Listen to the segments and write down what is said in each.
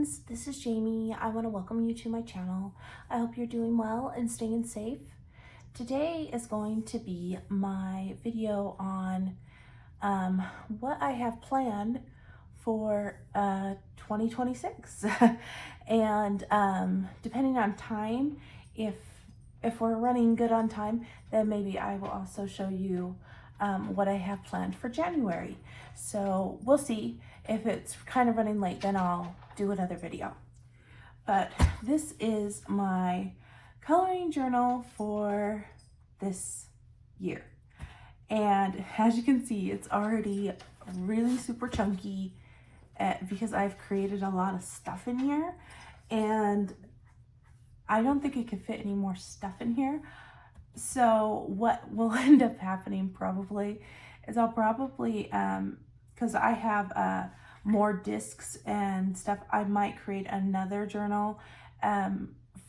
friends, this is Jamie. I want to welcome you to my channel. I hope you're doing well and staying safe. Today is going to be my video on what I have planned for 2026. And depending on time, if we're running good on time, then maybe I will also show you what I have planned for January. So we'll see. If it's kind of running late, then I'll do another video. But this is my coloring journal for this year. And as you can see, it's already really super chunky because I've created a lot of stuff in here. And I don't think I could fit any more stuff in here. So what will end up happening probably is I'll probably, because I have more discs and stuff, I might create another journal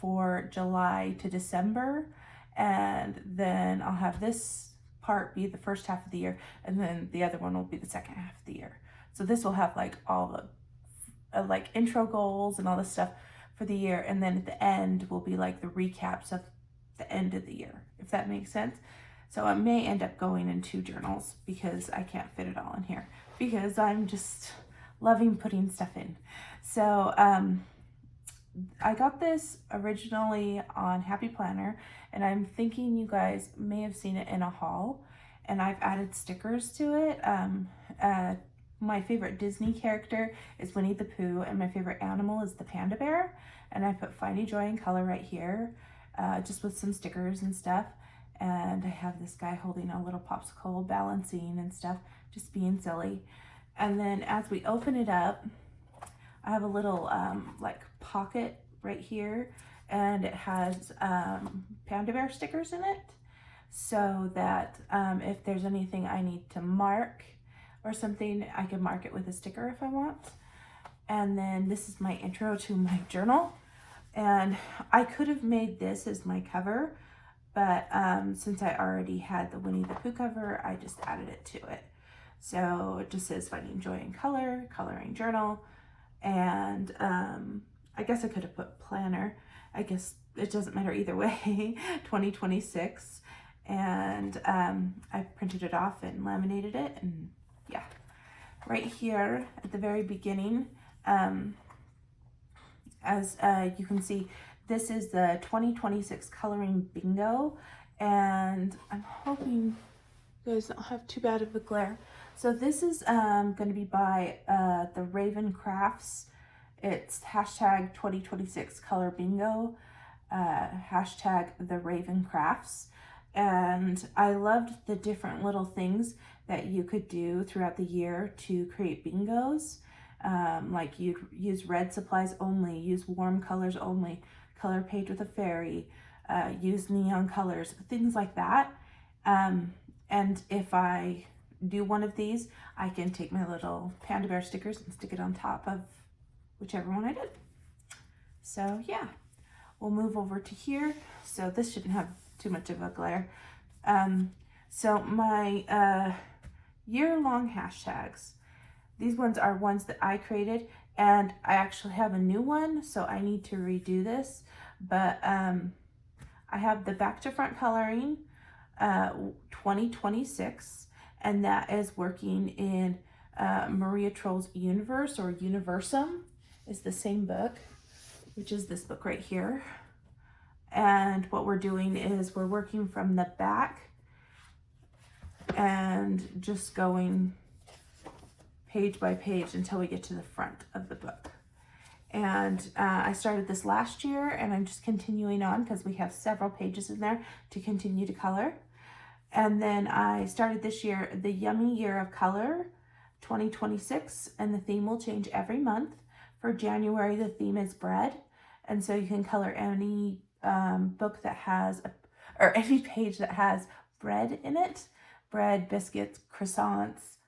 for July to December, and then I'll have this part be the first half of the year, and then the other one will be the second half of the year. So this will have like all the like intro goals and all this stuff for the year, and then at the end will be like the recaps of the end of the year, if that makes sense. So I may end up going in 2 journals because I can't fit it all in here because I'm just loving putting stuff in. So I got this originally on Happy Planner, and I'm thinking you guys may have seen it in a haul, and I've added stickers to it. My favorite Disney character is Winnie the Pooh, and my favorite animal is the panda bear, and I put Finding Joy in Color right here, just with some stickers and stuff. And I have this guy holding a little popsicle, balancing and stuff, just being silly. And then as we open it up, I have a little like pocket right here, and it has panda bear stickers in it, so that if there's anything I need to mark or something, I can mark it with a sticker if I want. And then this is my intro to my journal, and I could have made this as my cover, but since I already had the Winnie the Pooh cover, I just added it to it. So it just says Finding Joy in Color, Coloring Journal, and I guess I could have put planner. I guess it doesn't matter either way, 2026. And I printed it off and laminated it, and yeah. Right here at the very beginning, as you can see, this is the 2026 coloring bingo, and I'm hoping you guys don't have too bad of a glare. So this is going to be by the Raven Crafts. It's hashtag 2026 color bingo, hashtag the Raven Crafts. And I loved the different little things that you could do throughout the year to create bingos. Like you'd use red supplies only, use warm colors only, color page with a fairy, use neon colors, things like that. And if I do one of these, I can take my little panda bear stickers and stick it on top of whichever one I did. So yeah, we'll move over to here. So this shouldn't have too much of a glare. So my year-long hashtags, these ones are ones that I created, and I actually have a new one, so I need to redo this. But I have the back to front coloring 2026, and that is working in Maria Troll's Universe, or Universum is the same book, which is this book right here. And what we're doing is we're working from the back and just going page by page until we get to the front of the book. And I started this last year, and I'm just continuing on because we have several pages in there to continue to color. And then I started this year, the Yummy Year of Color 2026, and the theme will change every month. For January, the theme is bread, and so you can color any book that has, or any page that has bread in it. Bread, biscuits, croissants,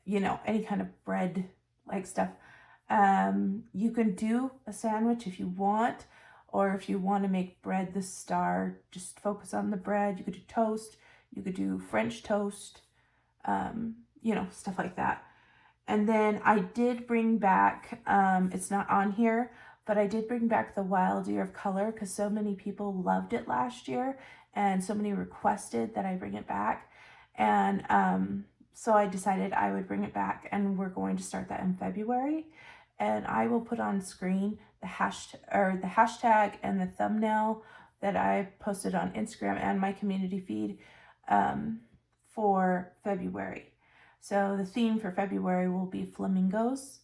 you know, any kind of bread like stuff. You can do a sandwich if you want, or if you want to make bread the star, just focus on the bread. You could do toast, you could do French toast, you know, stuff like that. And then I did bring back, it's not on here, but I did bring back the Wild Year of Color because so many people loved it last year and so many requested that I bring it back. And so I decided I would bring it back, and we're going to start that in February. And I will put on screen the hashtag and the thumbnail that I posted on Instagram and my community feed for February. So the theme for February will be flamingos.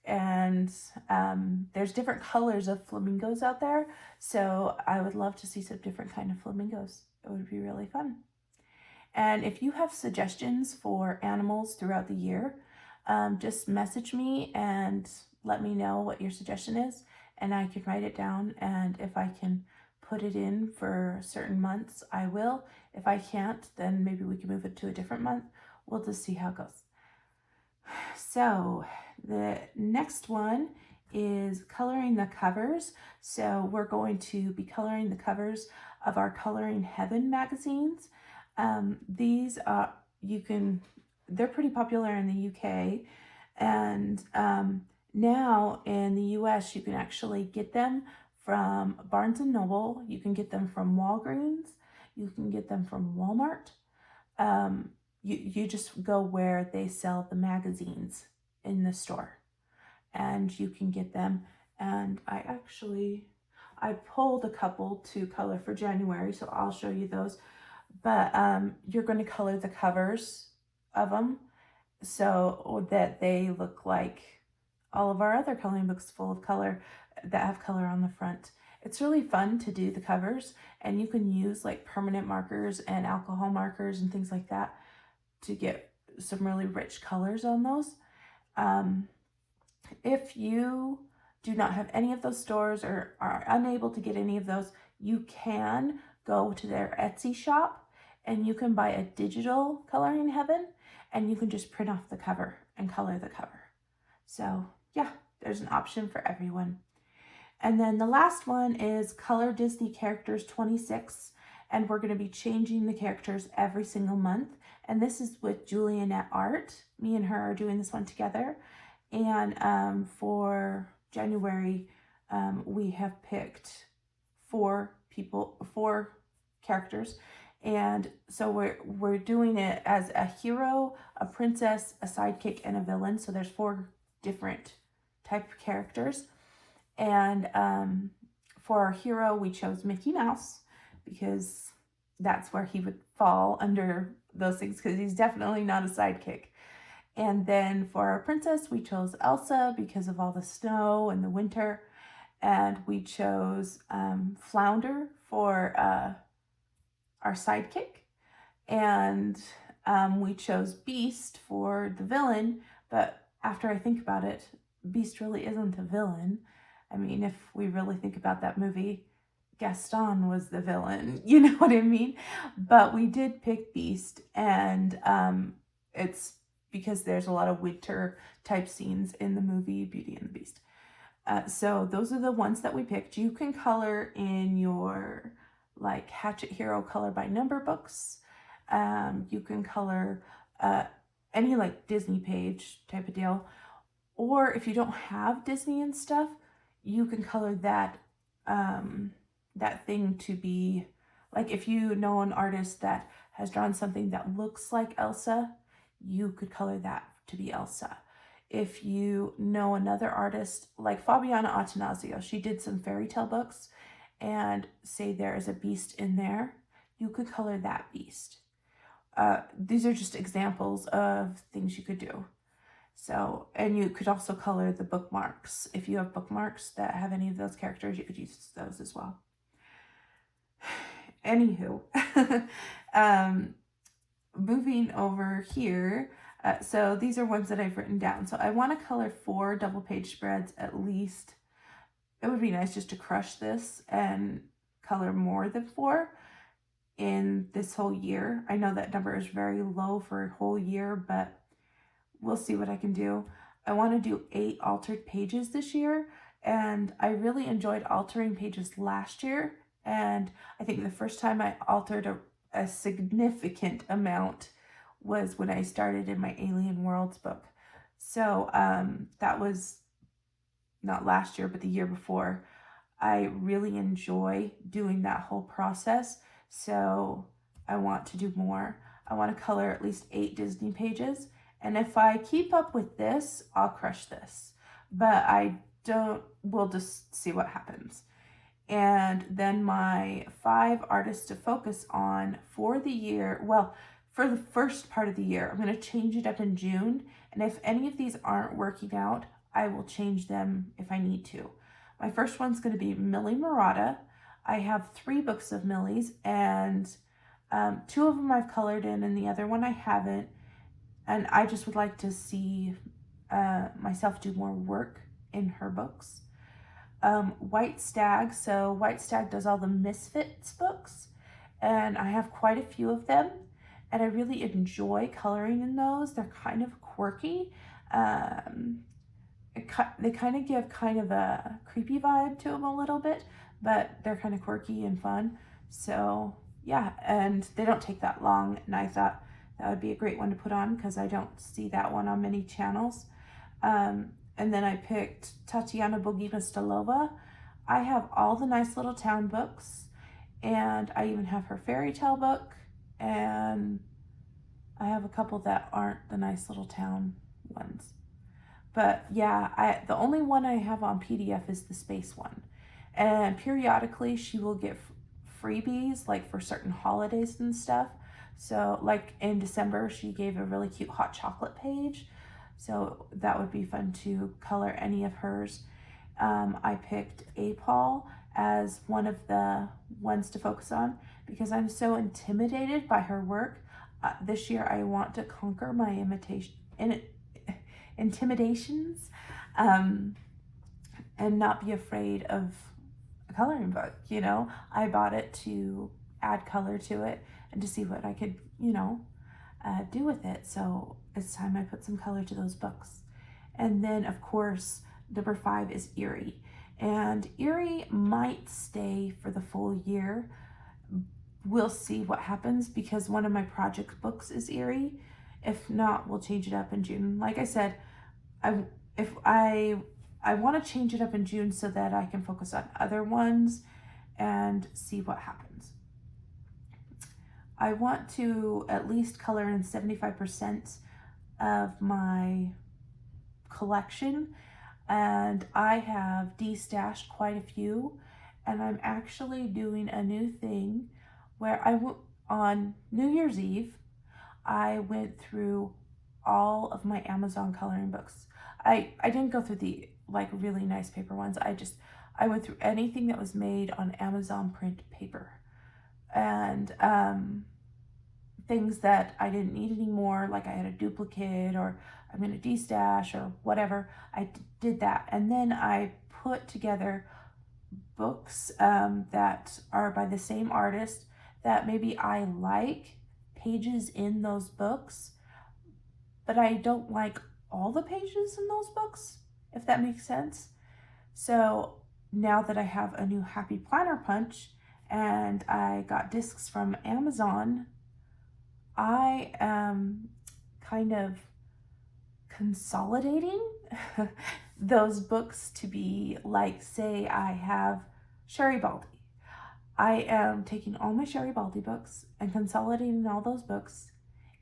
And there's different colors of flamingos out there. So I would love to see some different kind of flamingos. It would be really fun. And if you have suggestions for animals throughout the year, just message me and let me know what your suggestion is, and I can write it down. And if I can put it in for certain months, I will. If I can't, then maybe we can move it to a different month. We'll just see how it goes. So the next one is coloring the covers. So we're going to be coloring the covers of our Coloring Heaven magazines. These are, they're pretty popular in the UK, and now in the US you can actually get them from Barnes & Noble, you can get them from Walgreens, you can get them from Walmart. You just go where they sell the magazines in the store, and you can get them. And I pulled a couple to color for January, so I'll show you those. But you're going to color the covers of them so that they look like all of our other coloring books full of color that have color on the front. It's really fun to do the covers, and you can use like permanent markers and alcohol markers and things like that to get some really rich colors on those. If you do not have any of those stores or are unable to get any of those, you can go to their Etsy shop and you can buy a digital Coloring Heaven, and you can just print off the cover and color the cover. So yeah, there's an option for everyone. And then the last one is Color Disney Characters 26, and we're going to be changing the characters every single month. And this is with Julianette Art. Me and her are doing this one together. And for January, we have picked 4 characters. And so we're doing it as a hero, a princess, a sidekick, and a villain. So there's 4 different type of characters. And for our hero, we chose Mickey Mouse because that's where he would fall under those things, because he's definitely not a sidekick. And then for our princess, we chose Elsa because of all the snow and the winter. And we chose Flounder for our sidekick. And we chose Beast for the villain. But after I think about it, Beast really isn't a villain. I mean, if we really think about that movie, Gaston was the villain, you know what I mean? But we did pick Beast, and it's because there's a lot of winter type scenes in the movie Beauty and the Beast. So those are the ones that we picked. You can color in your like Hatchet Hero color by number books. You can color any like Disney page type of deal. Or if you don't have Disney and stuff, you can color that that thing to be like, if you know an artist that has drawn something that looks like Elsa, you could color that to be Elsa. If you know another artist like Fabiana Attanasio, she did some fairy tale books, and say there is a beast in there, you could color that beast. These are just examples of things you could do. So, and you could also color the bookmarks. If you have bookmarks that have any of those characters, you could use those as well. Anywho, moving over here. So these are ones that I've written down. So I want to color 4 double page spreads at least. It would be nice just to crush this and color more than 4 in this whole year. I know that number is very low for a whole year, but we'll see what I can do. I want to do 8 altered pages this year, and I really enjoyed altering pages last year. And I think the first time I altered a significant amount was when I started in my Alien Worlds book. So that was not last year, but the year before. I really enjoy doing that whole process. So I want to do more. I want to color at least 8 Disney pages. And if I keep up with this, I'll crush this. But we'll just see what happens. And then my 5 artists to focus on for the year, well, for the first part of the year, I'm going to change it up in June. And if any of these aren't working out, I will change them if I need to. My first one's going to be Millie Murata. I have 3 books of Millie's, and 2 of them I've colored in and the other one I haven't. And I just would like to see myself do more work in her books. White Stag. So White Stag does all the Misfits books, and I have quite a few of them, and I really enjoy coloring in those. They're kind of quirky. They kind of give kind of a creepy vibe to them a little bit, but they're kind of quirky and fun. So yeah, and they don't take that long, and I thought that would be a great one to put on because I don't see that one on many channels. And then I picked Tatiana Bogina Stolova. I have all the nice little town books, and I even have her fairy tale book, and I have a couple that aren't the nice little town ones. But yeah, the only one I have on PDF is the space one. And periodically she will get freebies, like for certain holidays and stuff. So like in December, she gave a really cute hot chocolate page. So that would be fun to color any of hers. I picked Paul as one of the ones to focus on because I'm so intimidated by her work. This year I want to conquer my intimidations and not be afraid of a coloring book. You know, I bought it to add color to it and to see what I could, do with it. So it's time I put some color to those books. And then of course number 5 is Eerie, and Eerie might stay for the full year. We'll see what happens because one of my project books is Eerie. If not, we'll change it up in June. Like I said, I want to change it up in June so that I can focus on other ones and see what happens. I want to at least color in 75% of my collection, and I have de-stashed quite a few, and I'm actually doing a new thing where on New Year's Eve, I went through all of my Amazon coloring books. I didn't go through the like really nice paper ones. I went through anything that was made on Amazon print paper, and things that I didn't need anymore, like I had a duplicate or I'm gonna de-stash or whatever. I did that, and then I put together books that are by the same artist that maybe I like pages in those books, but I don't like all the pages in those books, if that makes sense. So now that I have a new Happy Planner Punch and I got discs from Amazon, I am kind of consolidating those books to be like, say I have Sherry Baldy. I am taking all my Sherry Baldy books and consolidating all those books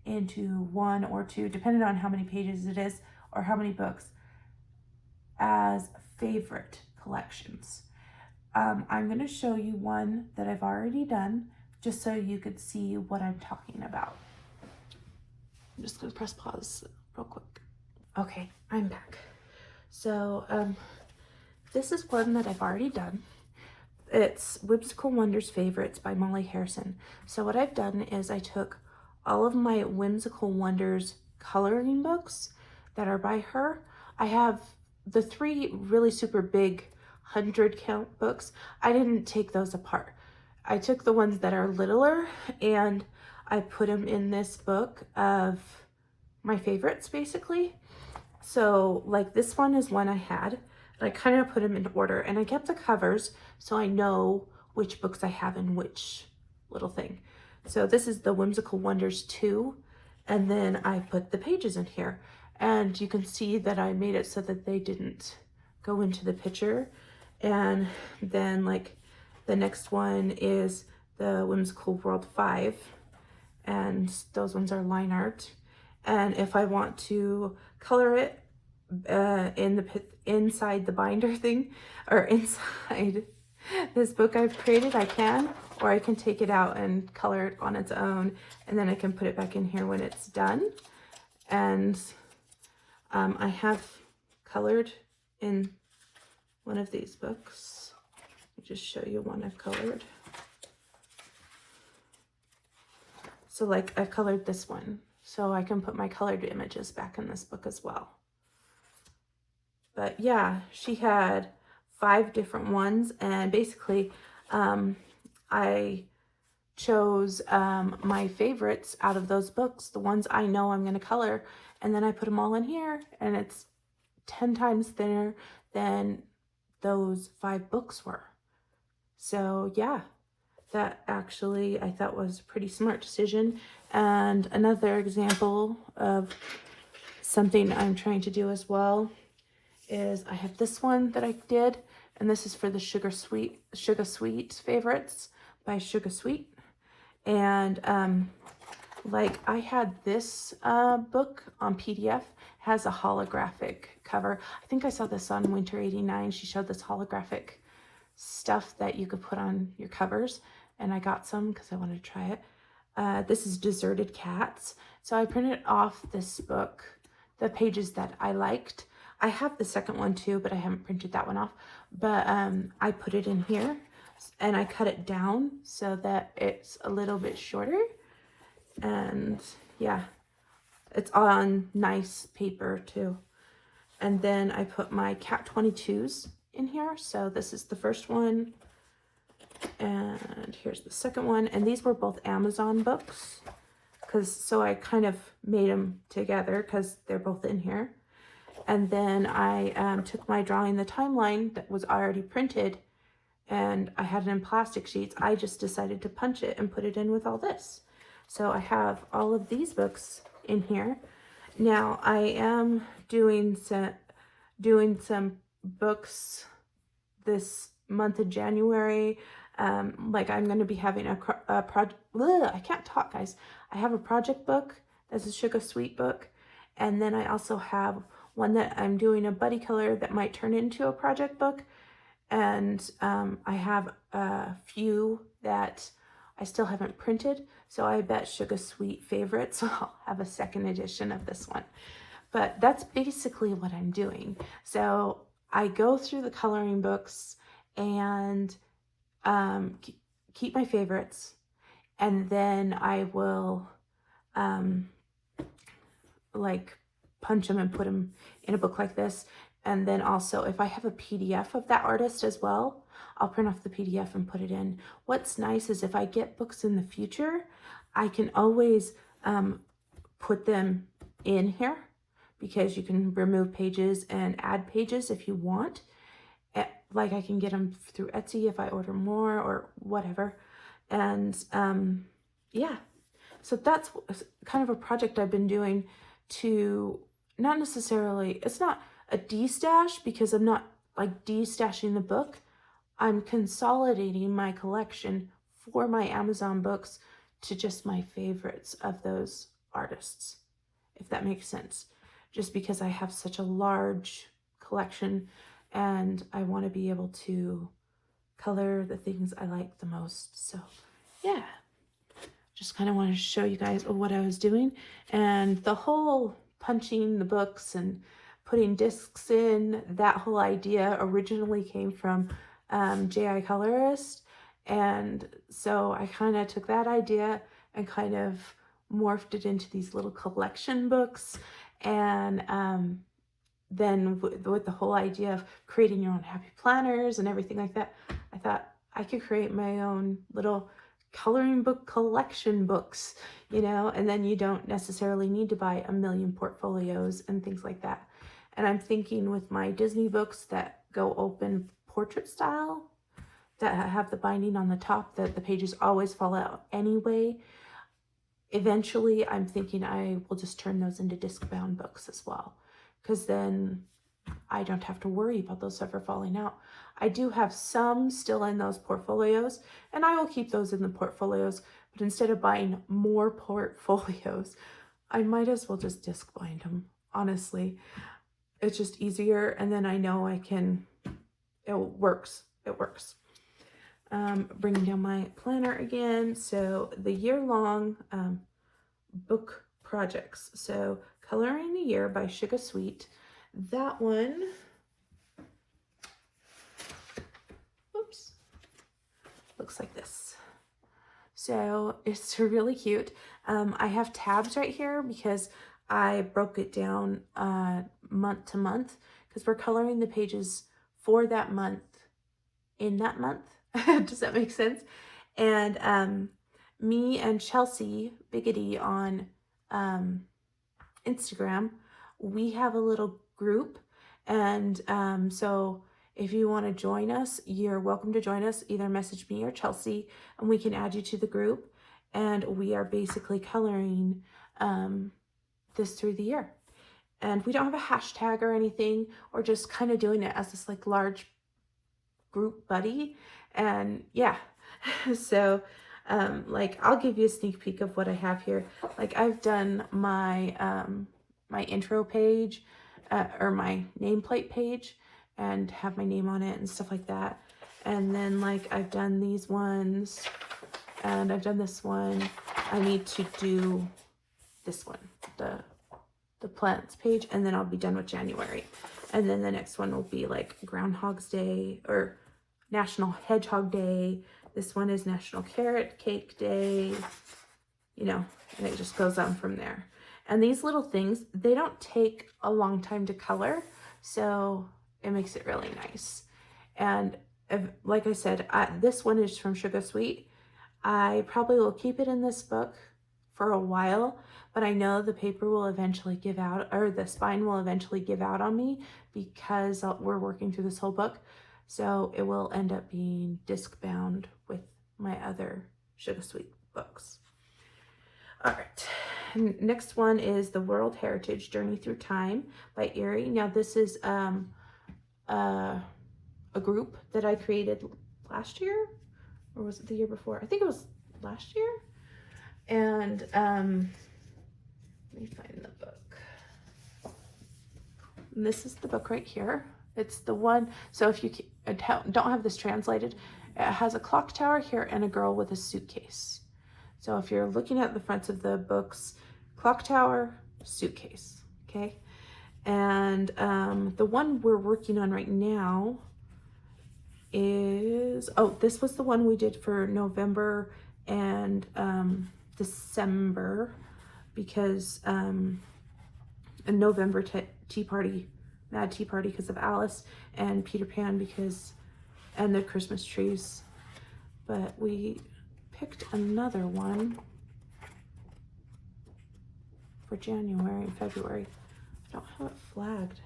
into 1 or 2, depending on how many pages it is or how many books, as favorite collections. I'm going to show you one that I've already done just so you could see what I'm talking about. I'm just going to press pause real quick. Okay, I'm back. So this is one that I've already done. It's Whimsical Wonders Favorites by Molly Harrison. So what I've done is I took all of my Whimsical Wonders coloring books that are by her. I have the 3 really super big 100 count books. I didn't take those apart. I took the ones that are littler and I put them in this book of my favorites, basically. So like this one is one I had, and I kind of put them in order, and I kept the covers so I know which books I have in which little thing. So this is the Whimsical Wonders 2, and then I put the pages in here. and you can see that I made it so that they didn't go into the picture. And then like the next one is the Whimsical World 5, and those ones are line art. And if I want to color it inside the binder thing, or inside this book I've created, I can, or I can take it out and color it on its own, and then I can put it back in here when it's done. And I have colored in one of these books. Let me just show you one I've colored. So like I've colored this one, so I can put my colored images back in this book as well. But yeah, she had 5 different ones, and basically I chose my favorites out of those books, the ones I know I'm going to color, and then I put them all in here, and it's 10 times thinner than those 5 books were. So yeah, that actually I thought was a pretty smart decision. And another example of something I'm trying to do as well is I have this one that I did, and this is for the Sugar Sweet favorites by Sugar Sweet. And like I had this book on PDF, has a holographic cover. I think I saw this on Winter 89. She showed this holographic stuff that you could put on your covers, and I got some because I wanted to try it. This is Deserted Cats. So I printed off this book, the pages that I liked. I have the second one too, but I haven't printed that one off. But I put it in here, and I cut it down so that it's a little bit shorter. And yeah, it's on nice paper too. And then I put my Cat 22s in here. So this is the first one, and here's the second one. And these were both Amazon books, so I kind of made them together because they're both in here. And then I took my Drawing the Timeline that was already printed, and I had it in plastic sheets. I just decided to punch it and put it in with all this. So I have all of these books in here. Now I am doing some books this month of January. Like I'm going to be having a project. I can't talk, guys. I have a project book. That's a Sugar Sweet book. And then I also have one that I'm doing a buddy color that might turn into a project book. And I have a few that I still haven't printed. So I bet Sugar Sweet favorites, I'll have a second edition of this one. But that's basically what I'm doing. So I go through the coloring books and keep my favorites. And then I will like punch them and put them in a book like this. And then also if I have a PDF of that artist as well, I'll print off the PDF and put it in. What's nice is if I get books in the future, I can always put them in here, because you can remove pages and add pages if you want. Like I can get them through Etsy if I order more or whatever. And yeah, so that's kind of a project I've been doing to not necessarily, it's not a de-stash because I'm not like de-stashing the book. I'm consolidating my collection for my Amazon books to just my favorites of those artists, if that makes sense. Just because I have such a large collection and I want to be able to color the things I like the most. So yeah, just kind of want to show you guys what I was doing. And the whole punching the books and putting discs in, that whole idea originally came from J.I. Colorist. And so I kind of took that idea and kind of morphed it into these little collection books. And then with the whole idea of creating your own happy planners and everything like that, I thought I could create my own little coloring book collection books, you know, and then you don't necessarily need to buy a million portfolios and things like that. And I'm thinking with my Disney books that go open portrait style, that have the binding on the top, that the pages always fall out anyway, eventually I'm thinking I will just turn those into disc-bound books as well, because then I don't have to worry about those ever falling out. I do have some still in those portfolios, and I will keep those in the portfolios, but instead of buying more portfolios, I might as well just disc bind them, honestly. It's just easier, and then I know I can, it works. It works. Bringing down my planner again. So the year-long book projects. So Coloring the Year by Sugar Sweet. That one, oops, looks like this. So it's really cute. I have tabs right here because I broke it down month to month, because we're coloring the pages for that month in that month. Does that make sense? And me and Chelsea Biggity on Instagram, we have a little group, and so if you want to join us, you're welcome to join us. Either message me or Chelsea, and we can add you to the group, and we are basically coloring this through the year. And we don't have a hashtag or anything, or just kind of doing it as this like large group buddy. And yeah, so like I'll give you a sneak peek of what I have here. Like I've done my my intro page or my nameplate page, and have my name on it and stuff like that. And then like I've done these ones, and I've done this one. I need to do this one, the plants page, and then I'll be done with January. And then the next one will be like Groundhog's Day or National Hedgehog Day. This one is National Carrot Cake Day, you know, and it just goes on from there. And these little things, they don't take a long time to color, so it makes it really nice. And like I said, this one is from Sugar Sweet. I probably will keep it in this book for a while, but I know the paper will eventually give out, or the spine will eventually give out on me, because we're working through this whole book. So it will end up being disc bound with my other Sugar Sweet books. All right, next one is The World Heritage Journey Through Time by Erie. Now this is a group that I created last year, or was it the year before? I think it was last year. And let me find the book. And this is the book right here. It's the one, so if you don't have this translated, it has a clock tower here and a girl with a suitcase. So if you're looking at the fronts of the books, clock tower, suitcase, okay? And the one we're working on right now is, oh, this was the one we did for November and December, because in November tea party, Mad Tea Party because of Alice, and Peter Pan because, and the Christmas trees. But we picked another one for January and February. I don't have it flagged.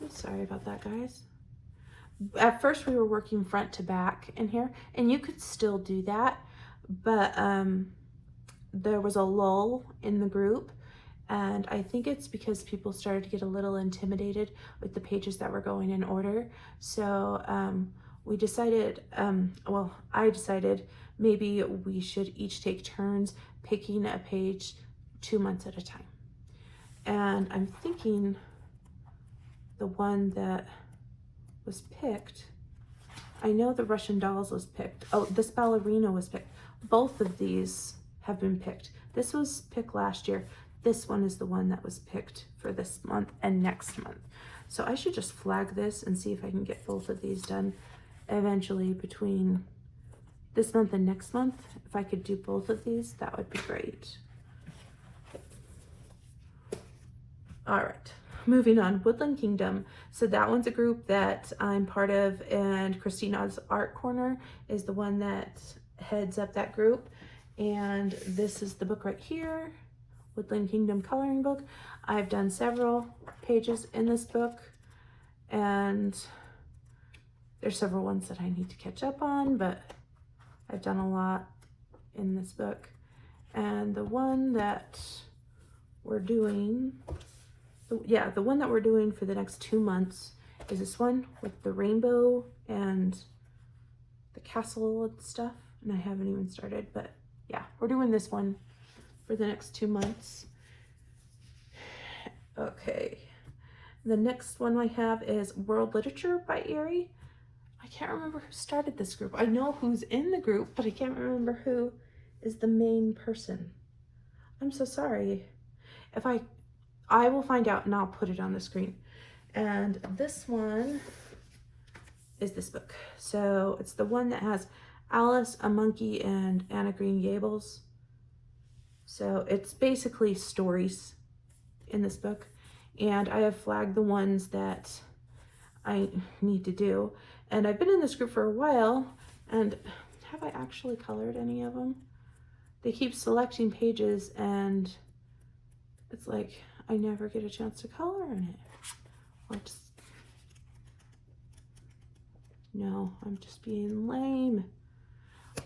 I'm sorry about that, guys. At first we were working front to back in here, and you could still do that, but there was a lull in the group, and I think it's because people started to get a little intimidated with the pages that were going in order. So we decided, well, I decided maybe we should each take turns picking a page 2 months at a time. And I'm thinking the one that was picked, I know the Russian Dolls was picked. Oh, this ballerina was picked. Both of these have been picked. This was picked last year. This one is the one that was picked for this month and next month. So I should just flag this and see if I can get both of these done eventually between this month and next month. If I could do both of these, that would be great. All right, moving on, Woodland Kingdom. So that one's a group that I'm part of, and Christina's Art Corner is the one that heads up that group. And this is the book right here, Woodland Kingdom coloring book. I've done several pages in this book, and there's several ones that I need to catch up on, but I've done a lot in this book. And the one that we're doing, the one that we're doing for the next 2 months is this one with the rainbow and the castle and stuff. And I haven't even started, but yeah, we're doing this one for the next 2 months. Okay, the next one I have is World Literature by Erie. I can't remember who started this group. I know who's in the group, but I can't remember who is the main person. I'm so sorry. If I will find out and I'll put it on the screen. And this one is this book. So it's the one that has Alice, a monkey, and Anna Green Gables. So it's basically stories in this book. And I have flagged the ones that I need to do. And I've been in this group for a while, and have I actually colored any of them? They keep selecting pages and it's like I never get a chance to color in it. No, I'm just being lame.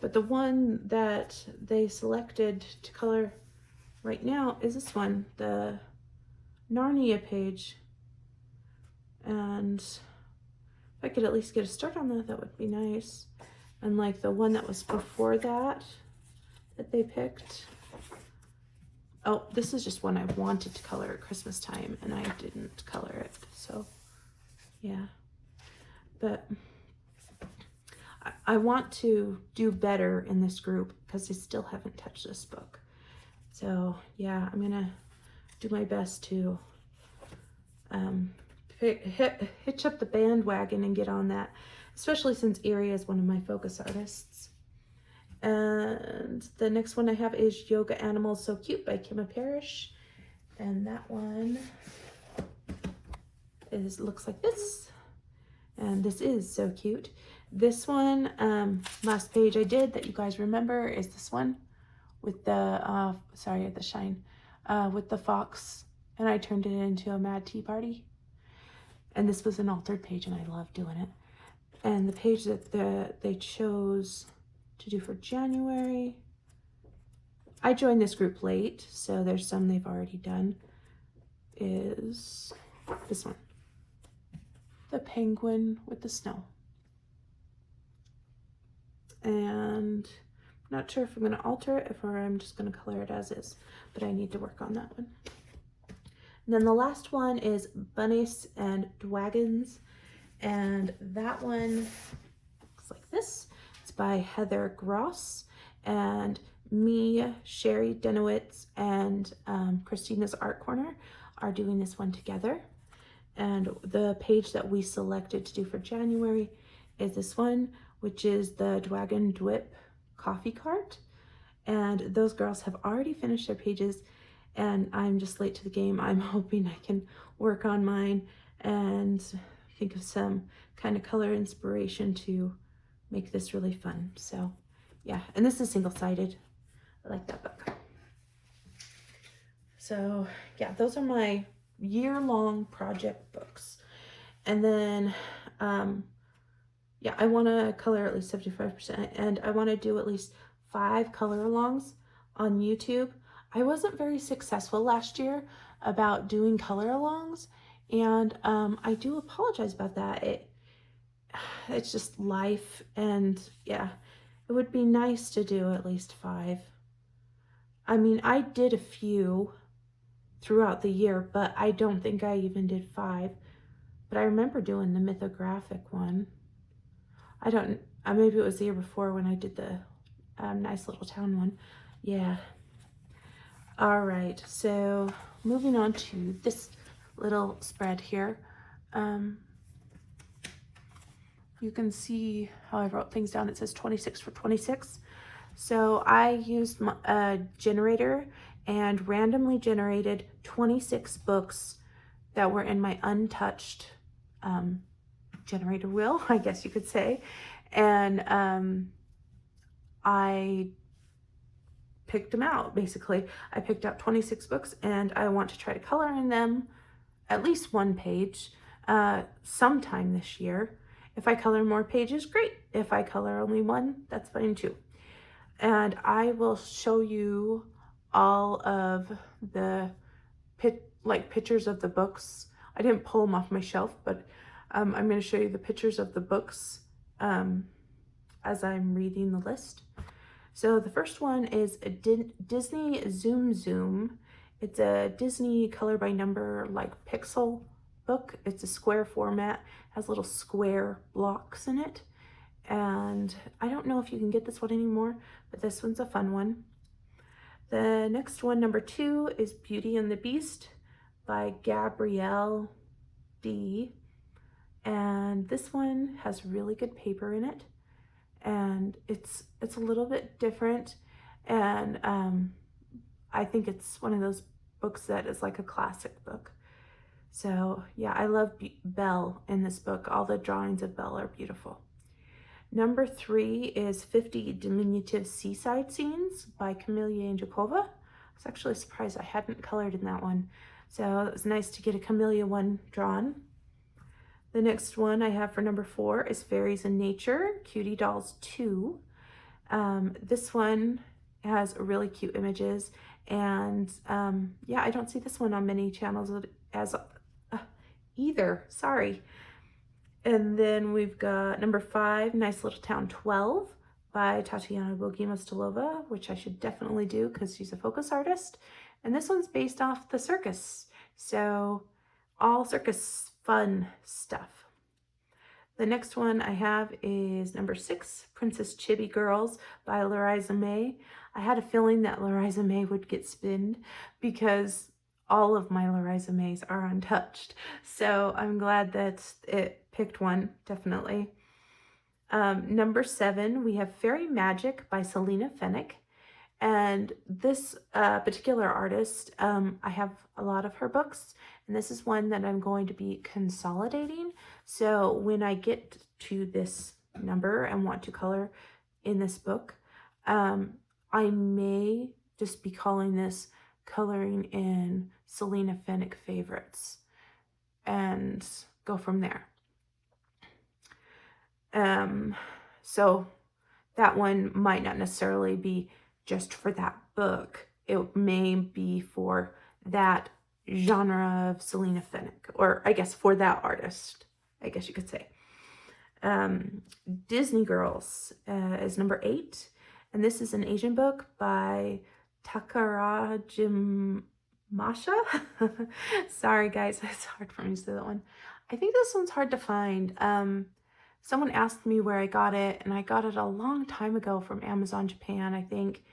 But the one that they selected to color right now is this one, the Narnia page. And if I could at least get a start on that, that would be nice. And like the one that was before that they picked. Oh, this is just one I wanted to color at Christmas time and I didn't color it. So yeah, but I want to do better in this group because I still haven't touched this book. So yeah, I'm gonna do my best to hitch up the bandwagon and get on that, especially since Erie is one of my focus artists. And the next one I have is Yoga Animals So Cute by Kimma Parrish. And that one looks like this. And this is so cute. This one, last page I did that you guys remember is this one with the, the shine, with the fox. And I turned it into a mad tea party. And this was an altered page and I love doing it. And the page that they chose to do for January, I joined this group late, so there's some they've already done, is this one. The penguin with the snow. And I'm not sure if I'm going to alter it or I'm just going to color it as is, but I need to work on that one. And then the last one is Bunnies and Dwagons, and that one looks like this. It's by Heather Gross, and me, Sherry Denowitz, and Christina's Art Corner are doing this one together. And the page that we selected to do for January is this one, which is the Dwagon Dwip coffee cart. And those girls have already finished their pages and I'm just late to the game. I'm hoping I can work on mine and think of some kind of color inspiration to make this really fun. So yeah, and this is single-sided. I like that book. So yeah, those are my year-long project books. And then yeah, I want to color at least 75%, and I want to do at least 5 color alongs on YouTube. I wasn't very successful last year about doing color alongs, and I do apologize about that. It's just life, and yeah, it would be nice to do at least 5. I mean, I did a few throughout the year, but I don't think I even did 5. But I remember doing the mythographic one. Maybe it was the year before when I did the Nice Little Town one. Yeah. All right, so moving on to this little spread here. You can see how I wrote things down. It says 26 for 26. So I used a generator and randomly generated 26 books that were in my untouched generator wheel, I guess you could say. And I picked them out, basically. I picked out 26 books and I want to try to color in them at least 1 page sometime this year. If I color more pages, great. If I color only 1, that's fine too. And I will show you all of the pictures of the books. I didn't pull them off my shelf, but I'm going to show you the pictures of the books as I'm reading the list. So the first one is a Disney Zoom Zoom. It's a Disney color by number like pixel book. It's a square format, has little square blocks in it. And I don't know if you can get this one anymore, but this one's a fun one. The next one, number 2, is Beauty and the Beast by Gabrielle D. And this one has really good paper in it. And it's a little bit different. And I think it's one of those books that is like a classic book. So yeah, I love Belle in this book. All the drawings of Belle are beautiful. Number 3 is 50 Diminutive Seaside Scenes by Camelia Angelkova. I was actually surprised I hadn't colored in that one. So it was nice to get a Camelia one drawn. The next one I have for number 4 is Fairies in Nature, Cutie Dolls 2. This one has really cute images, and yeah, I don't see this one on many channels as either, sorry. And then we've got number 5, Nice Little Town 12 by Tatiana Bogima-Stolova, which I should definitely do because she's a focus artist. And this one's based off the circus. So all circus fun stuff. The next one I have is number 6, Princess Chibi Girls by Larisa May. I had a feeling that Larisa May would get spinned because all of my Larisa Mays are untouched. So I'm glad that it picked one, definitely. Number 7, we have Fairy Magic by Selena Fennick. And this particular artist, I have a lot of her books, and this is one that I'm going to be consolidating. So when I get to this number and want to color in this book, I may just be calling this Coloring in Selena Fennick Favorites and go from there. So that one might not necessarily be just for that book. It may be for that genre of Selena Fennick, or I guess for that artist, I guess you could say. Disney Girls is number 8, and this is an Asian book by Takarajimasha. Sorry guys, it's hard for me to say that one. I think this one's hard to find. Someone asked me where I got it, and I got it a long time ago from Amazon Japan, I think.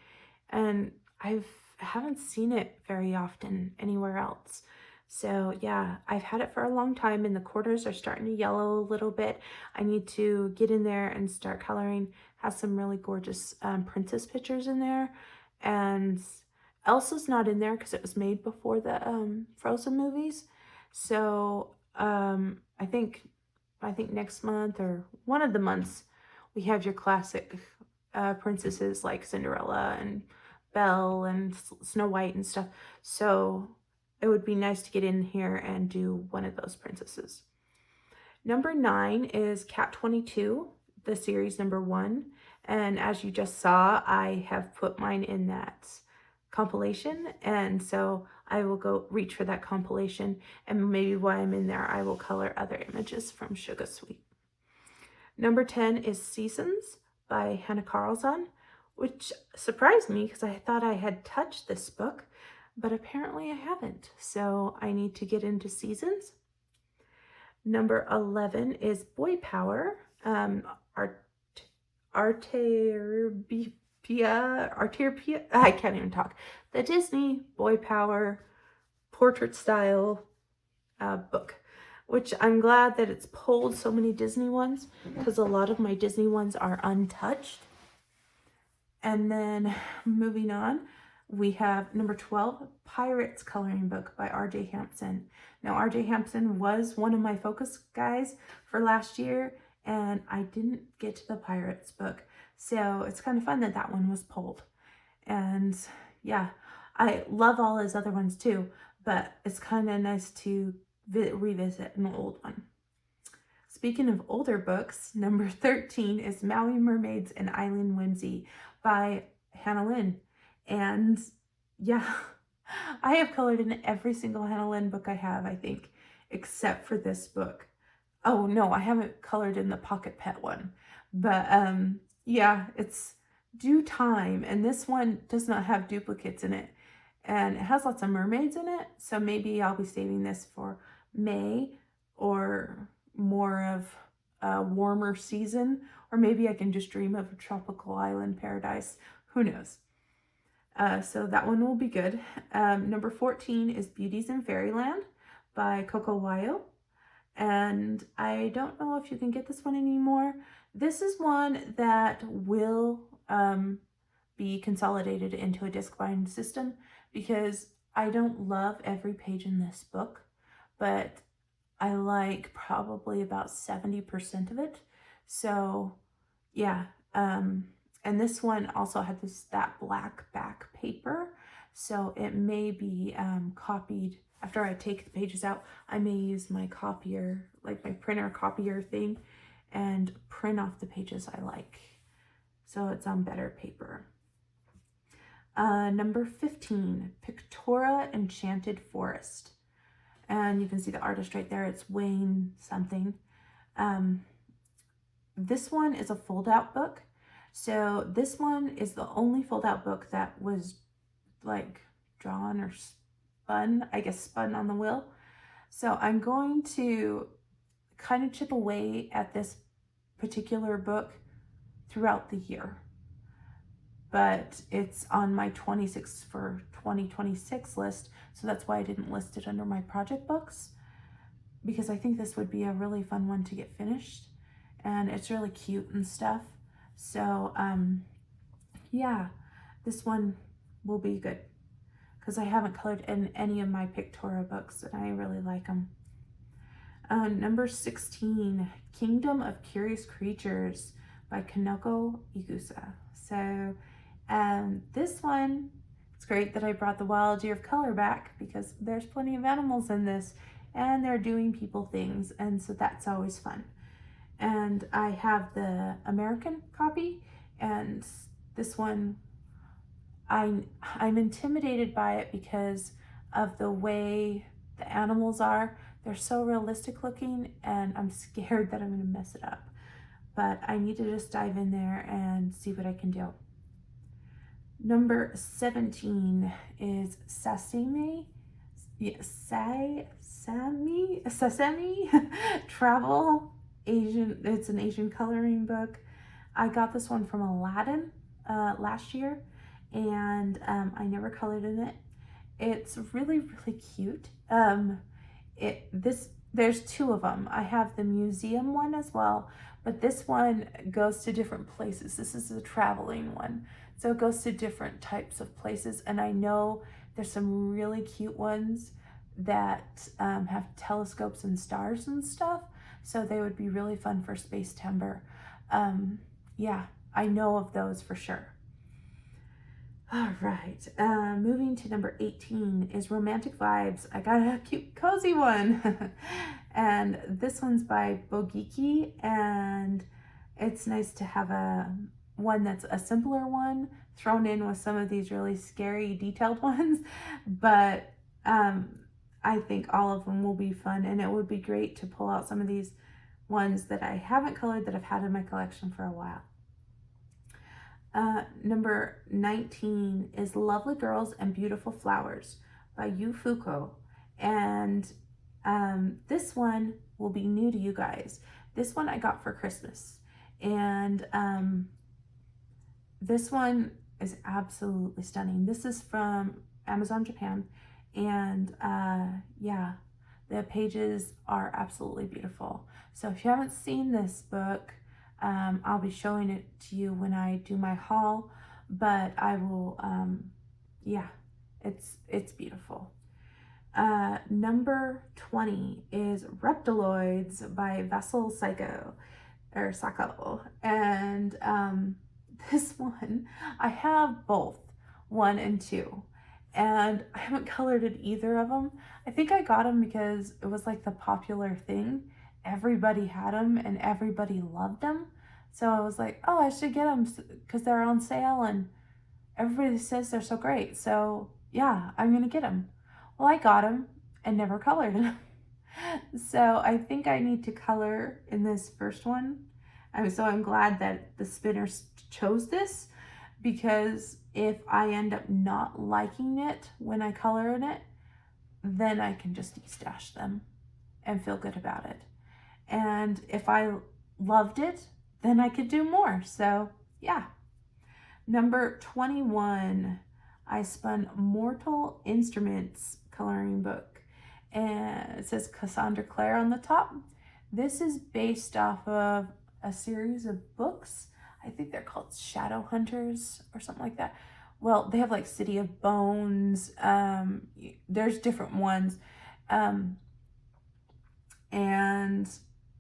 And I haven't seen it very often anywhere else. So yeah, I've had it for a long time, and the corners are starting to yellow a little bit. I need to get in there and start coloring. Has some really gorgeous princess pictures in there. And Elsa's not in there because it was made before the Frozen movies. So I think next month or one of the months we have your classic princesses like Cinderella and Belle and Snow White and stuff. So it would be nice to get in here and do one of those princesses. Number 9 is Cat 22, the series number 1. And as you just saw, I have put mine in that compilation. And so I will go reach for that compilation. And maybe while I'm in there, I will color other images from Sugar Sweet. Number 10 is Seasons by Hannah Carlson, which surprised me because I thought I had touched this book, but apparently I haven't. So I need to get into Seasons. Number 11 is Boy Power, Arterpia, I can't even talk. The Disney Boy Power portrait style book, which I'm glad that it's pulled so many Disney ones because a lot of my Disney ones are untouched. And then moving on, we have number 12, Pirates Coloring Book by R.J. Hampson. Now, R.J. Hampson was one of my focus guys for last year, and I didn't get to the Pirates book. So it's kind of fun that that one was pulled. And yeah, I love all his other ones too, but it's kind of nice to revisit an old one. Speaking of older books, number 13 is Maui Mermaids and Island Whimsy by Hannah Lynn. And Yeah, I have colored in every single Hannah Lynn book I have, I think, except for this book. Oh no, I haven't colored in the Pocket Pet one. But yeah, it's due time, and this one does not have duplicates in it. And it has lots of mermaids in it, so maybe I'll be saving this for May or more of a warmer season, or maybe I can just dream of a tropical island paradise. Who knows? So that one will be good. Number 14 is Beauties in Fairyland by Coco Wayo. And I don't know if you can get this one anymore. This is one that will be consolidated into a disc bind system because I don't love every page in this book, but I like probably about 70% of it. So yeah, and this one also had that black back paper, so it may be copied. After I take the pages out, I may use my copier, like my printer copier thing, and print off the pages I like. So it's on better paper. Number 15, Pictora Enchanted Forest. And you can see the artist right there. It's Wayne something. This one is a fold-out book. So this one is the only fold-out book that was like drawn or spun, I guess spun on the wheel. So I'm going to kind of chip away at this particular book throughout the year. But it's on my 26 for 2026 list, so that's why I didn't list it under my project books, because I think this would be a really fun one to get finished, and it's really cute and stuff. So yeah, this one will be good because I haven't colored in any of my Pictora books and I really like them. Number 16, Kingdom of Curious Creatures by Kanoko Igusa. So this one, it's great that I brought the Wild Year of Color back because there's plenty of animals in this and they're doing people things, and so that's always fun. And I have the American copy, and this one, I'm intimidated by it because of the way the animals are. They're so realistic looking, and I'm scared that I'm going to mess it up. But I need to just dive in there and see what I can do. Number 17 is Sesame Travel Asian. It's an Asian coloring book. I got this one from Aladdin last year, and I never colored in it. It's really cute. There's two of them. I have the museum one as well, but this one goes to different places. This is a traveling one, so it goes to different types of places, and I know there's some really cute ones that have telescopes and stars and stuff, so they would be really fun for Space Timber. Yeah, I know of those for sure. All right, moving to number 18 is Romantic Vibes. I got a cute, cozy one. And this one's by Bogiki, and it's nice to have one that's a simpler one thrown in with some of these really scary, detailed ones. But I think all of them will be fun, and it would be great to pull out some of these ones that I haven't colored that I've had in my collection for a while. Number 19 is Lovely Girls and Beautiful Flowers by Yu Fuko. And this one will be new to you guys. This one I got for Christmas. And this one is absolutely stunning. This is from Amazon Japan. And yeah, the pages are absolutely beautiful. So if you haven't seen this book, I'll be showing it to you when I do my haul, but I will, yeah, it's beautiful. Number 20 is Reptiloids by Vessel Sako. And this one, I have both 1 and 2, and I haven't colored in either of them. I think I got them because it was like the popular thing. Everybody had them and everybody loved them. So I was like, oh, I should get them because they're on sale and everybody says they're so great. So yeah, I'm gonna get them. Well, I got them and never colored them. So I think I need to color in this first one. I'm glad that the spinners chose this, because if I end up not liking it when I color in it, then I can just de-stash them and feel good about it. And if I loved it, then I could do more. So yeah. Number 21, I spun Mortal Instruments coloring book. And it says Cassandra Clare on the top. This is based off of a series of books. I think they're called Shadow Hunters or something like that. Well, they have like City of Bones. There's different ones. And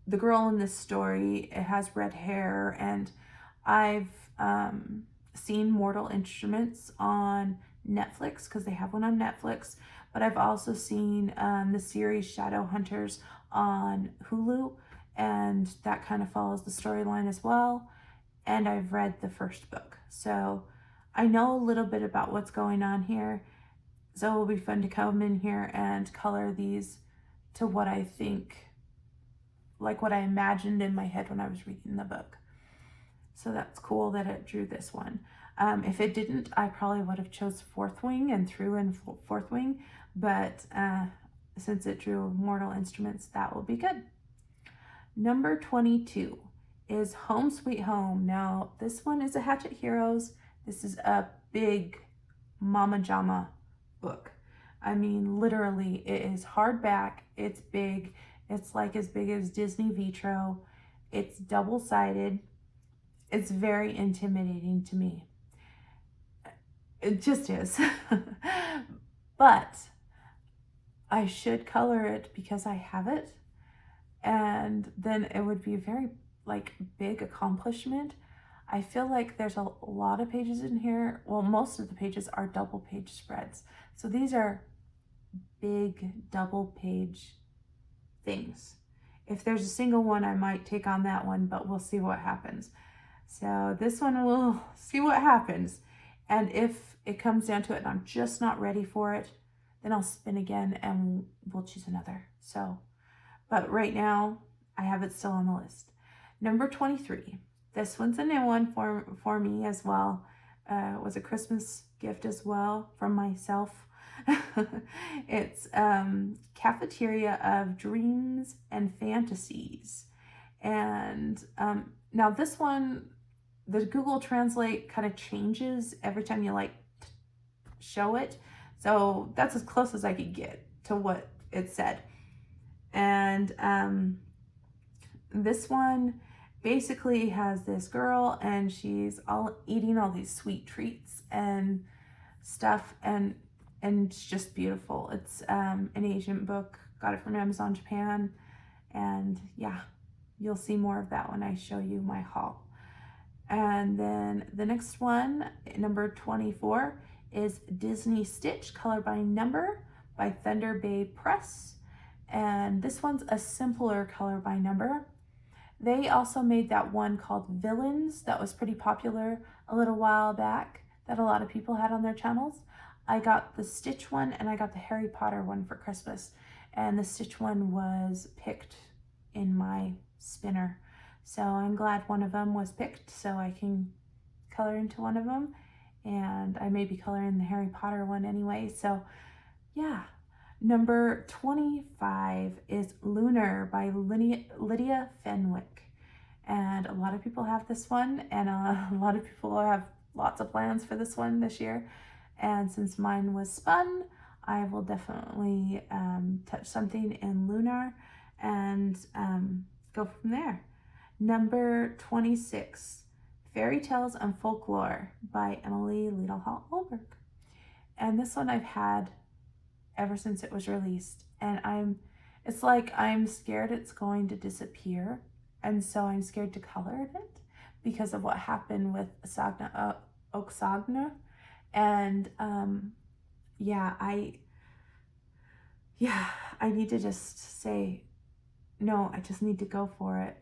the girl in this story, it has red hair, and I've seen Mortal Instruments on Netflix, because they have one on Netflix, but I've also seen the series Shadow Hunters on Hulu, and that kind of follows the storyline as well. And I've read the first book, so I know a little bit about what's going on here. So it will be fun to come in here and color these to what I think, like what I imagined in my head when I was reading the book. So that's cool that it drew this one. If it didn't, I probably would have chose Fourth Wing and threw in Fourth Wing, but since it drew Mortal Instruments, that will be good. Number 22 is Home Sweet Home. Now, this one is a Hatchet Heroes. This is a big Mama Jama book. I mean, literally, it is hardback. It's big. It's like as big as Disney Vitro. It's double-sided. It's very intimidating to me. It just is. But I should color it because I have it. And then it would be a very like big accomplishment. I feel like there's a lot of pages in here. Well, most of the pages are double page spreads. So these are big double page things. If there's a single one, I might take on that one, but we'll see what happens. So this one, we'll see what happens. And if it comes down to it and I'm just not ready for it, then I'll spin again and we'll choose another. So, but right now I have it still on the list. Number 23. This one's a new one for me as well. It was a Christmas gift as well from myself. It's Cafeteria of Dreams and Fantasies. And now this one, the Google Translate kind of changes every time you like show it. So that's as close as I could get to what it said. And this one basically has this girl, and she's all eating all these sweet treats and stuff, and it's just beautiful. It's an Asian book. Got it from Amazon Japan, and yeah, you'll see more of that when I show you my haul. And then the next one, number 24, is Disney Stitch Color by Number by Thunder Bay Press. And this one's a simpler color by number. They also made that one called Villains that was pretty popular a little while back that a lot of people had on their channels. I got the Stitch one and I got the Harry Potter one for Christmas. And the Stitch one was picked in my spinner. So I'm glad one of them was picked so I can color into one of them. And I may be coloring the Harry Potter one anyway. So yeah. Number 25 is Lunar by Lydia Fenwick. And a lot of people have this one, and a lot of people have lots of plans for this one this year. And since mine was spun, I will definitely touch something in Lunar and go from there. Number 26, Fairy Tales and Folklore by Emily Liedel-Holberg. And this one I've had ever since it was released, and it's like I'm scared it's going to disappear, and so I'm scared to color it because of what happened with Oksagna. And I need to just say no. I just need to go for it,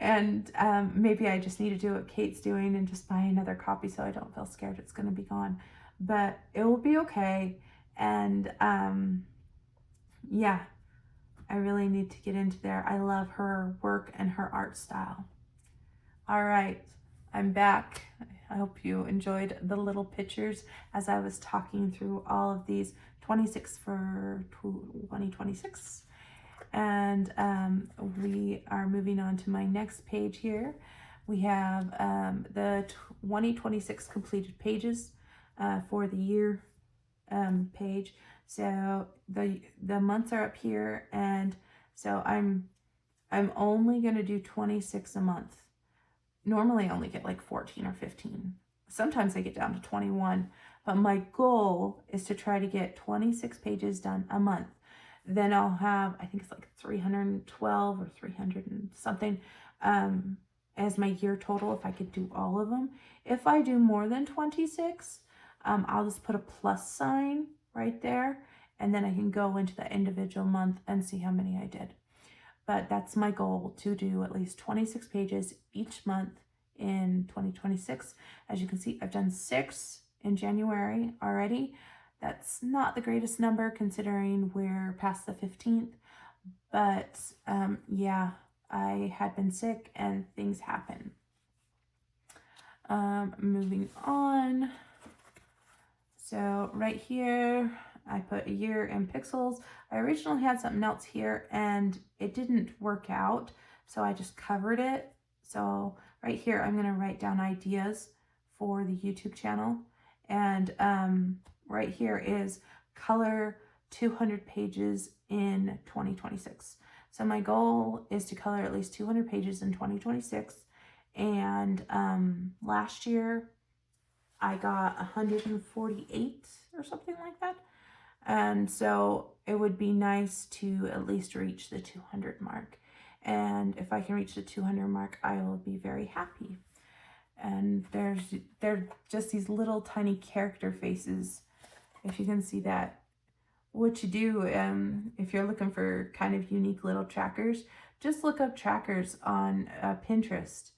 and maybe I just need to do what Kate's doing and just buy another copy so I don't feel scared it's going to be gone. But it will be okay. And yeah, I really need to get into there. I love her work and her art style. All right, I'm back. I hope you enjoyed the little pictures as I was talking through all of these 26 for 2026. And we are moving on to my next page here. We have the 2026 completed pages for the year page. So the months are up here, and so I'm only going to do 26 a month. Normally I only get like 14 or 15. Sometimes I get down to 21, but my goal is to try to get 26 pages done a month. Then I'll have, I think it's like 312 or 300 and something as my year total if I could do all of them. If I do more than 26, I'll just put a plus sign right there, and then I can go into the individual month and see how many I did. But that's my goal, to do at least 26 pages each month in 2026. As you can see, I've done 6 in January already. That's not the greatest number considering we're past the 15th. But yeah, I had been sick and things happen. Moving on. So right here, I put a year in pixels. I originally had something else here and it didn't work out, so I just covered it. So right here, I'm gonna write down ideas for the YouTube channel. And right here is color 200 pages in 2026. So my goal is to color at least 200 pages in 2026. And last year, I got 148 or something like that. And so it would be nice to at least reach the 200 mark. And if I can reach the 200 mark, I will be very happy. And they're just these little tiny character faces, if you can see that. What you do, if you're looking for kind of unique little trackers, just look up trackers on Pinterest.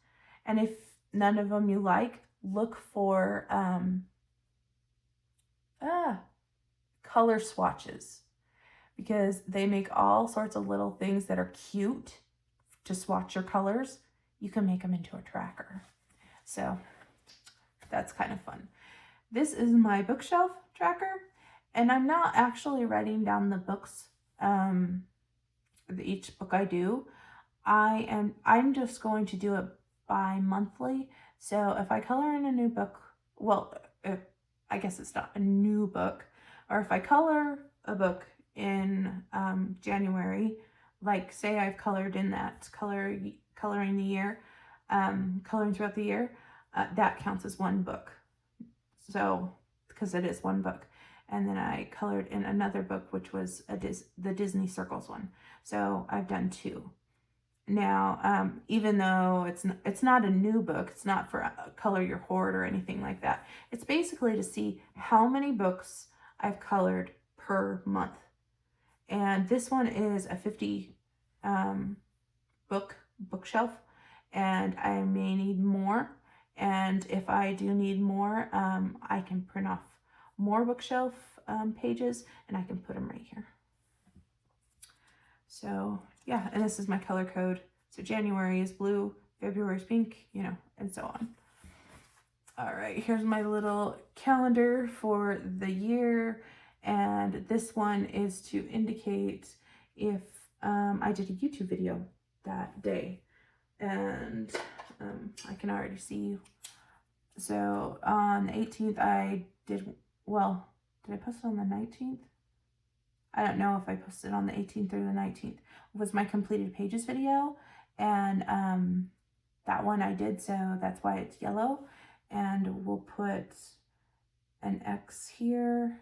And if none of them you like, look for color swatches, because they make all sorts of little things that are cute to swatch your colors. You can make them into a tracker. So that's kind of fun. This is my bookshelf tracker, and I'm not actually writing down the books, each book I do. I'm just going to do it bi-monthly. So if I color in a new book, well, I guess it's not a new book, or if I color a book in January, like say I've colored in that coloring the year, coloring throughout the year, that counts as one book. So, because it is one book. And then I colored in another book, which was the Disney Circles one. So I've done 2. Now, even though it's not a new book, it's not for color your hoard or anything like that. It's basically to see how many books I've colored per month. And this one is a 50 bookshelf, and I may need more. And if I do need more, I can print off more bookshelf pages, and I can put them right here. So yeah, and this is my color code. So January is blue, February is pink, and so on. All right, here's my little calendar for the year. And this one is to indicate if I did a YouTube video that day. And I can already see. So on the 18th, I did I post it on the 19th? I don't know if I posted on the 18th or the 19th. It was my completed pages video, and that one I did, so that's why it's yellow. And we'll put an X here,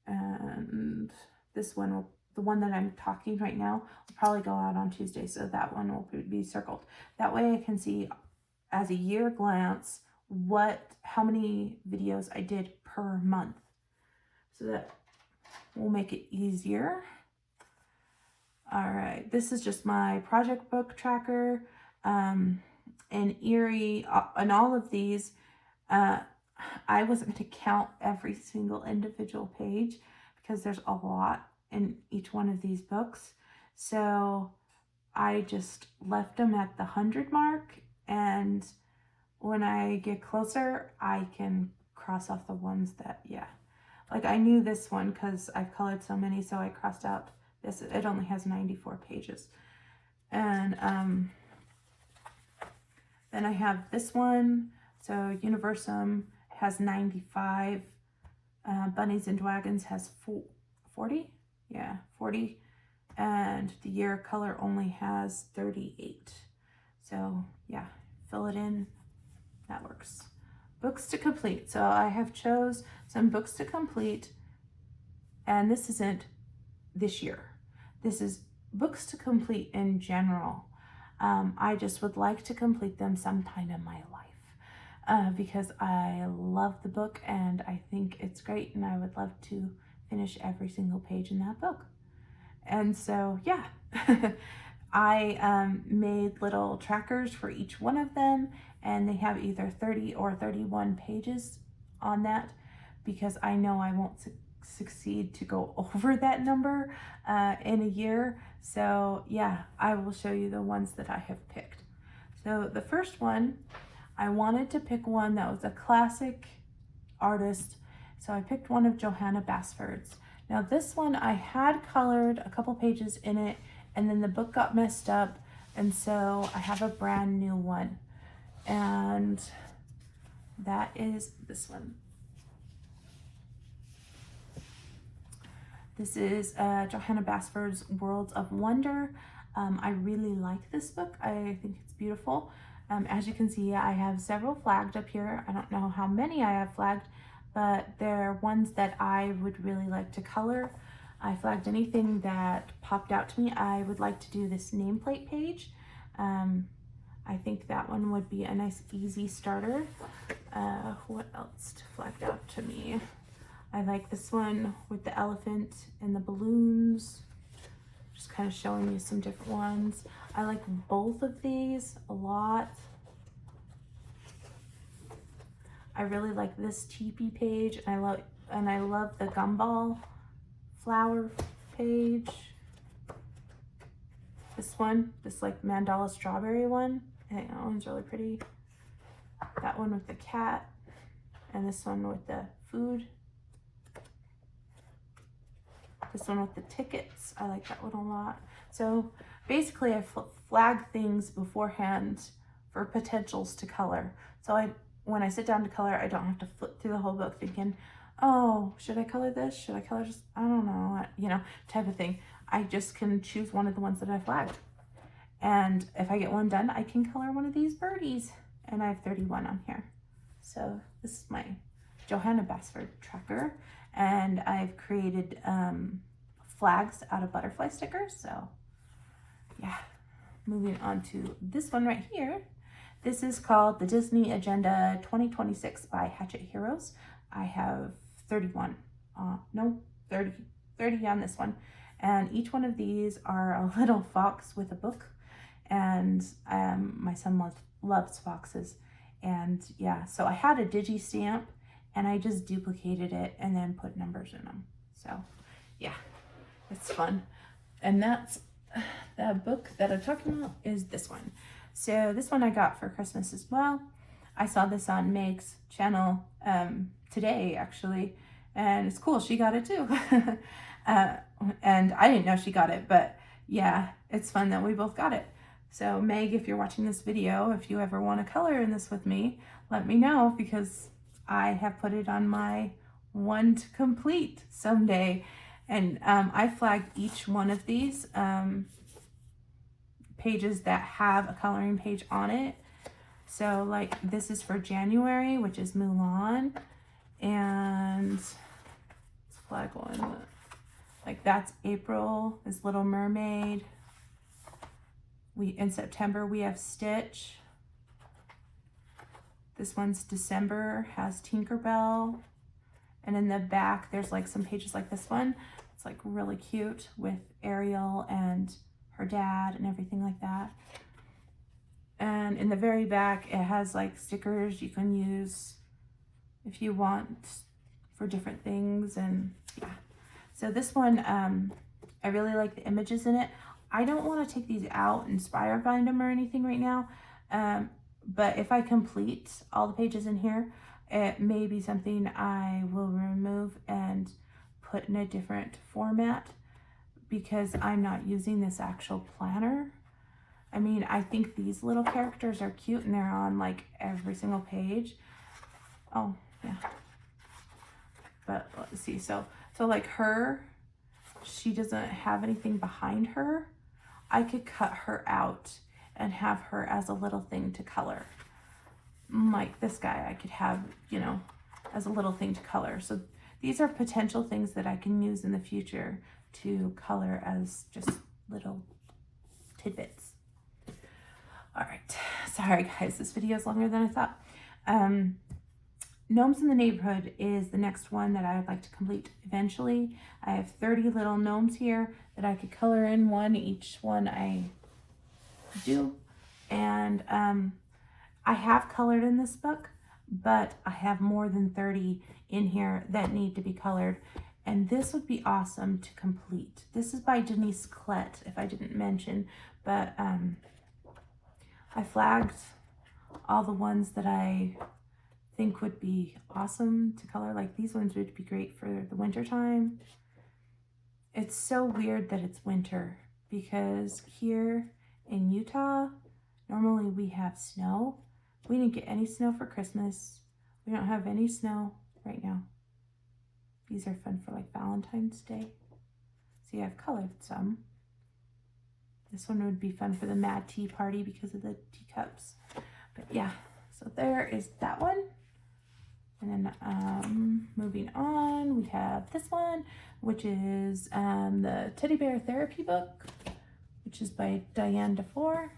and this one the one that I'm talking right now will probably go out on Tuesday, so that one will be circled. That way I can see as a year glance how many videos I did per month. So that will make it easier. All right, this is just my project book tracker. And Erie, and all of these, I wasn't going to count every single individual page because there's a lot in each one of these books. So I just left them at the 100 mark, and when I get closer, I can cross off the ones that, yeah. Like I knew this one because I've colored so many, so I crossed out this. It only has 94 pages. And then I have this one. So Universum has 95. Bunnies and Dragons has 40. Yeah, 40. And the Year Color only has 38. So yeah, fill it in. That works. Books to complete. So I have chose some books to complete, and this isn't this year. This is books to complete in general. I just would like to complete them sometime in my life because I love the book and I think it's great, and I would love to finish every single page in that book. And so, yeah, I made little trackers for each one of them, and they have either 30 or 31 pages on that because I know I won't succeed to go over that number in a year. So yeah, I will show you the ones that I have picked. So the first one, I wanted to pick one that was a classic artist. So I picked one of Johanna Basford's. Now this one I had colored a couple pages in it, and then the book got messed up, and so I have a brand new one, and that is this one. This is Johanna Basford's Worlds of Wonder. I really like this book. I think it's beautiful. As you can see, I have several flagged up here. I don't know how many I have flagged, but they're ones that I would really like to color. I flagged anything that popped out to me. I would like to do this nameplate page. I think that one would be a nice easy starter. What else flagged out to me? I like this one with the elephant and the balloons. Just kind of showing you some different ones. I like both of these a lot. I really like this teepee page, and I love the gumball flower page. This one, this like mandala strawberry one, I think that one's really pretty. That one with the cat, and this one with the food. This one with the tickets, I like that one a lot. So basically I flag things beforehand for potentials to color. So when I sit down to color, I don't have to flip through the whole book thinking, oh, should I color this? Should I color just, I don't know, type of thing. I just can choose one of the ones that I flagged. And if I get one done, I can color one of these birdies. And I have 31 on here. So this is my Johanna Basford tracker. And I've created flags out of butterfly stickers. So yeah, moving on to this one right here. This is called the Disney Agenda 2026 by Hatchet Heroes. I have 30 on this one. And each one of these are a little fox with a book. And my son loves foxes. And yeah, so I had a digi stamp, and I just duplicated it and then put numbers in them. So yeah, it's fun. And that's the book that I'm talking about is this one. So this one I got for Christmas as well. I saw this on Meg's channel today actually, and it's cool. She got it too. And I didn't know she got it, but yeah, it's fun that we both got it. So Meg, if you're watching this video, if you ever want to color in this with me, let me know, because I have put it on my one to complete someday. And I flagged each one of these pages that have a coloring page on it. So like this is for January, which is Mulan, and let's flag one. Like that's April is Little Mermaid. In September we have Stitch. This one's December, has Tinkerbell. And in the back, there's like some pages like this one. It's like really cute with Ariel and her dad and everything like that. And in the very back, it has like stickers you can use if you want for different things. And yeah, so this one, I really like the images in it. I don't want to take these out and spiral bind them or anything right now, but if I complete all the pages in here, it may be something I will remove and put in a different format, because I'm not using this actual planner. I mean, I think these little characters are cute and they're on like every single page. Oh, yeah. But let's see. So like her, she doesn't have anything behind her. I could cut her out and have her as a little thing to color. Like this guy, I could have, you know, as a little thing to color. So these are potential things that I can use in the future to color as just little tidbits. All right, sorry guys, this video is longer than I thought. Gnomes in the Neighborhood is the next one that I would like to complete eventually. I have 30 little gnomes here that I could color in, one each one I do. And I have colored in this book, but I have more than 30 in here that need to be colored. And this would be awesome to complete. This is by Denise Klett, if I didn't mention, but I flagged all the ones that I think would be awesome to color. Like these ones would be great for the winter time. It's so weird that it's winter, because here in Utah, normally we have snow. We didn't get any snow for Christmas. We don't have any snow right now. These are fun for like Valentine's Day. See, I've colored some. This one would be fun for the Mad Tea Party because of the teacups. But yeah, so there is that one. And then moving on, we have this one, which is the Teddy Bear Therapy book, which is by Diane DeFore,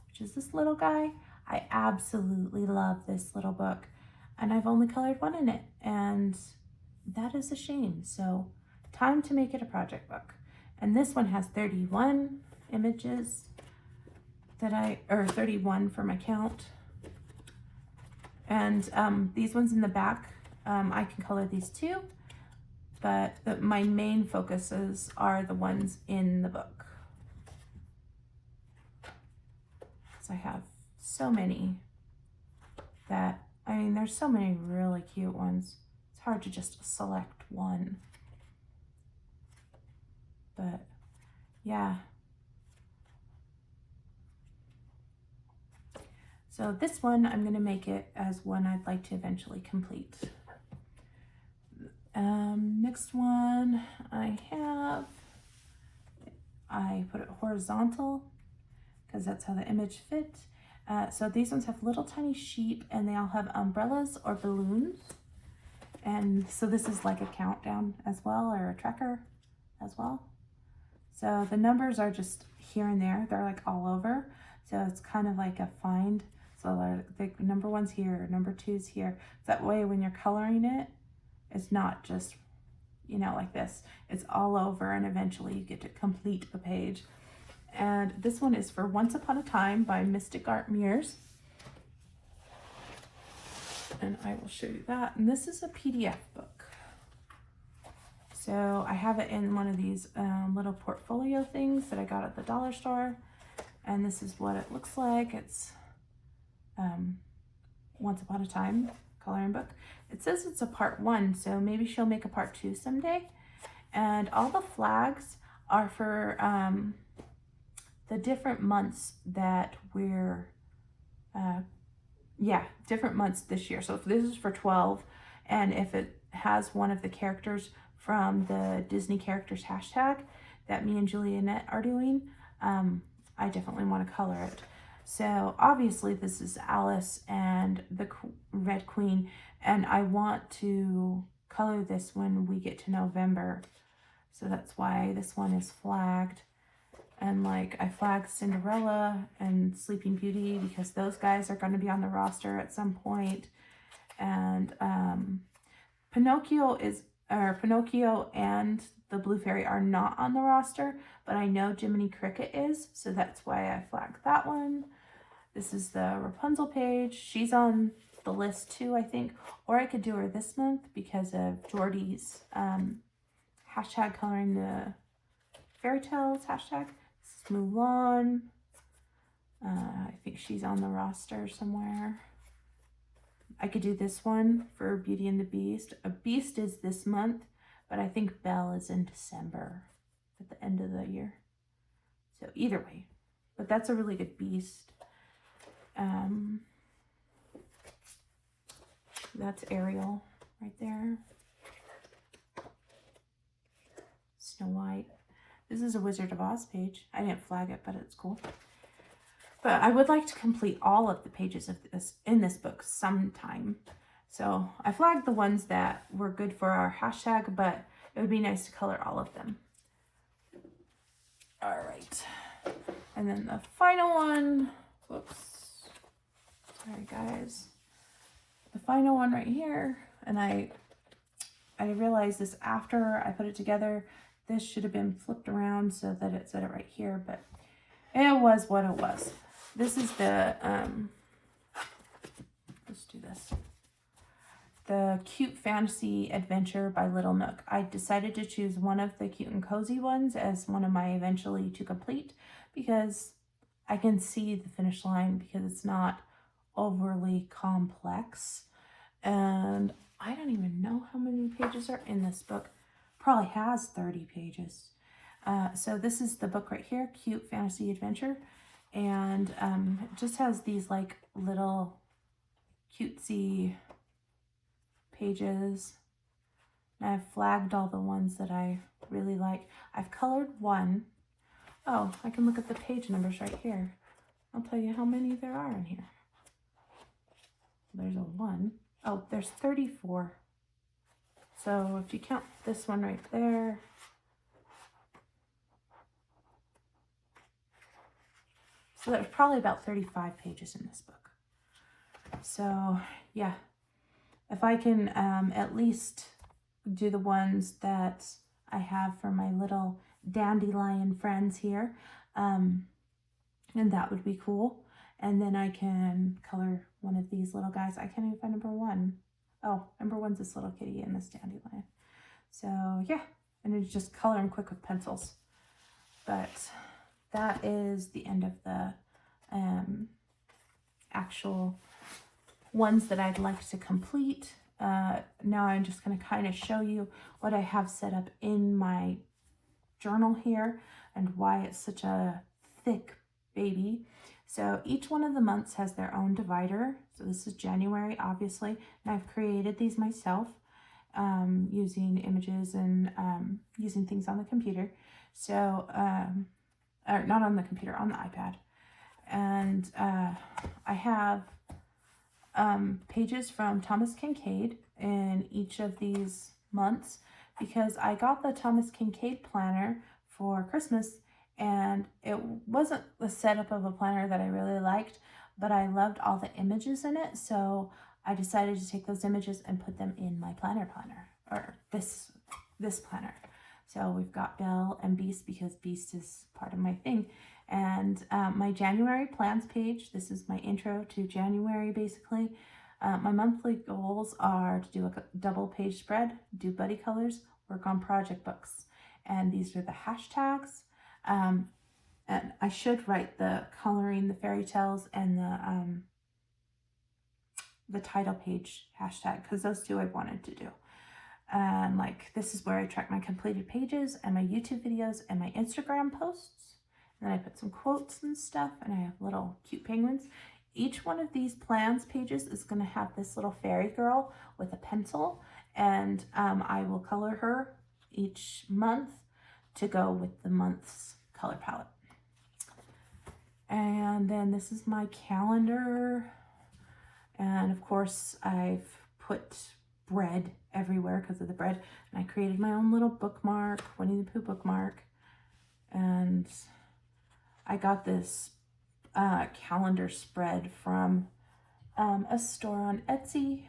which is this little guy. I absolutely love this little book, and I've only colored one in it, and that is a shame. So time to make it a project book. And this one has 31 images or 31 for my count. And these ones in the back, I can color these too, but my main focuses are the ones in the book. So I have so many that, I mean, there's so many really cute ones. It's hard to just select one. But yeah. So this one, I'm going to make it as one I'd like to eventually complete. Next one I put it horizontal because that's how the image fit. So these ones have little tiny sheep, and they all have umbrellas or balloons. And so this is like a countdown as well, or a tracker as well. So the numbers are just here and there. They're like all over. So it's kind of like a find. So the number one's here, number two's here. That way when you're coloring it, it's not just, you know, like this. It's all over, and eventually you get to complete a page. And this one is for Once Upon a Time by Mystic Art Mears. And I will show you that. And this is a PDF book. So I have it in one of these little portfolio things that I got at the dollar store. And this is what it looks like. It's Once Upon a Time coloring book. It says it's a part 1, so maybe she'll make a part 2 someday. And all the flags are for the different months that we're, different months this year. So if this is for 12, and if it has one of the characters from the Disney characters hashtag that me and Julianette are doing, I definitely want to color it. So obviously this is Alice and the Red Queen, and I want to color this when we get to November. So that's why this one is flagged. And like I flagged Cinderella and Sleeping Beauty because those guys are going to be on the roster at some point. And Pinocchio and the Blue Fairy are not on the roster, but I know Jiminy Cricket is, so that's why I flagged that one. This is the Rapunzel page. She's on the list too, I think. Or I could do her this month because of Jordy's hashtag coloring the fairy tales hashtag. This is Mulan. I think she's on the roster somewhere. I could do this one for Beauty and the Beast. A Beast is this month, but I think Belle is in December at the end of the year. So either way, but that's a really good Beast. That's Ariel right there. Snow White. This is a Wizard of Oz page. I didn't flag it, but it's cool. But I would like to complete all of the pages of this in this book sometime. So I flagged the ones that were good for our hashtag, but it would be nice to color all of them. All right. And then the final one, whoops, sorry guys. The final one right here, and I realized this after I put it together. This should have been flipped around so that it said it right here, but it was what it was. This is the, let's do this. The Cute Fantasy Adventure by Little Nook. I decided to choose one of the cute and cozy ones as one of my eventually to complete because I can see the finish line because it's not overly complex. And I don't even know how many pages are in this book. Probably has 30 pages. So this is the book right here, Cute Fantasy Adventure. And it just has these like little cutesy pages. And I've flagged all the ones that I really like. I've colored one. Oh, I can look at the page numbers right here. I'll tell you how many there are in here. There's a 1. Oh, there's 34. So if you count this one right there, so there's probably about 35 pages in this book. So yeah, if I can at least do the ones that I have for my little dandelion friends here, and that would be cool. And then I can color one of these little guys. I can't even find number 1. Oh, number 1's this little kitty and this dandelion. So yeah, and it's just color them quick with pencils. But that is the end of the actual ones that I'd like to complete. Now I'm just going to kind of show you what I have set up in my journal here and why it's such a thick baby. So each one of the months has their own divider. So this is January, obviously, and I've created these myself using images and using things on the computer. So, or not on the computer, on the iPad. And I have pages from Thomas Kincaid in each of these months because I got the Thomas Kincaid planner for Christmas, and it wasn't the setup of a planner that I really liked, but I loved all the images in it, so I decided to take those images and put them in my planner, or this planner. So we've got Belle and Beast because Beast is part of my thing. And my January plans page, this is my intro to January basically. My monthly goals are to do a double page spread, do buddy colors, work on project books. And these are the hashtags. And I should write the coloring the fairy tales and the title page hashtag because those two I wanted to do. And like this is where I track my completed pages and my YouTube videos and my Instagram posts. And then I put some quotes and stuff, and I have little cute penguins. Each one of these plans pages is going to have this little fairy girl with a pencil, and I will color her each month to go with the month's color palette. And then this is my calendar, and of course I've put bread everywhere because of the bread, and I created my own little bookmark, Winnie the Pooh bookmark, and I got this calendar spread from a store on Etsy.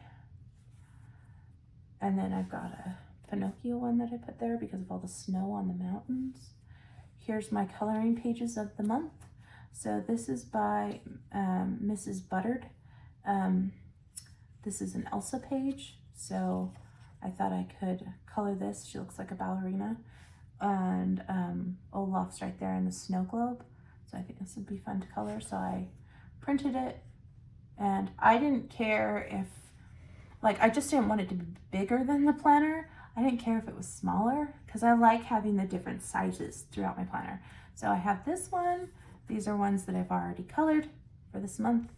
And then I've got a Pinocchio one that I put there because of all the snow on the mountains. Here's my coloring pages of the month. So this is by Mrs. Buttard. This is an Elsa page, so I thought I could color this. She looks like a ballerina. And Olaf's right there in the snow globe. So I think this would be fun to color. So I printed it, and I didn't care if, like, I just didn't want it to be bigger than the planner. I didn't care if it was smaller because I like having the different sizes throughout my planner. So I have this one. These are ones that I've already colored for this month.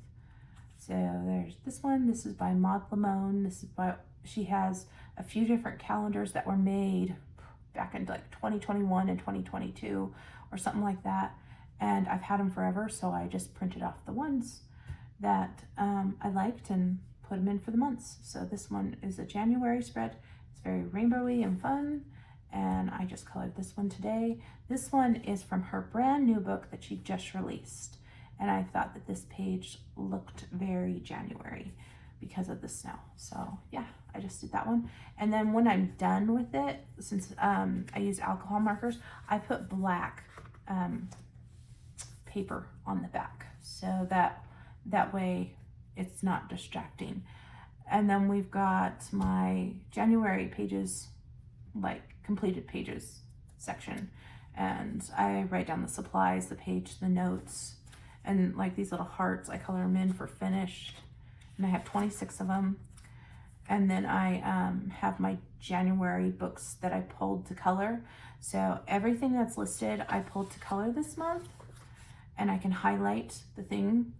So there's this one. This is by Maud Lamone. This is by, she has a few different calendars that were made back in like 2021 and 2022 or something like that. And I've had them forever. So I just printed off the ones that I liked and put them in for the months. So this one is a January spread. It's very rainbowy and fun. And I just colored this one today. This one is from her brand new book that she just released. And I thought that this page looked very January because of the snow. So yeah, I just did that one. And then when I'm done with it, since I use alcohol markers, I put black paper on the back so that way it's not distracting. And then we've got my January pages, like completed pages section, and I write down the supplies, the page, the notes, and like these little hearts, I color them in for finished, and I have 26 of them. And then I have my January books that I pulled to color. So everything that's listed I pulled to color this month, and I can highlight the thing,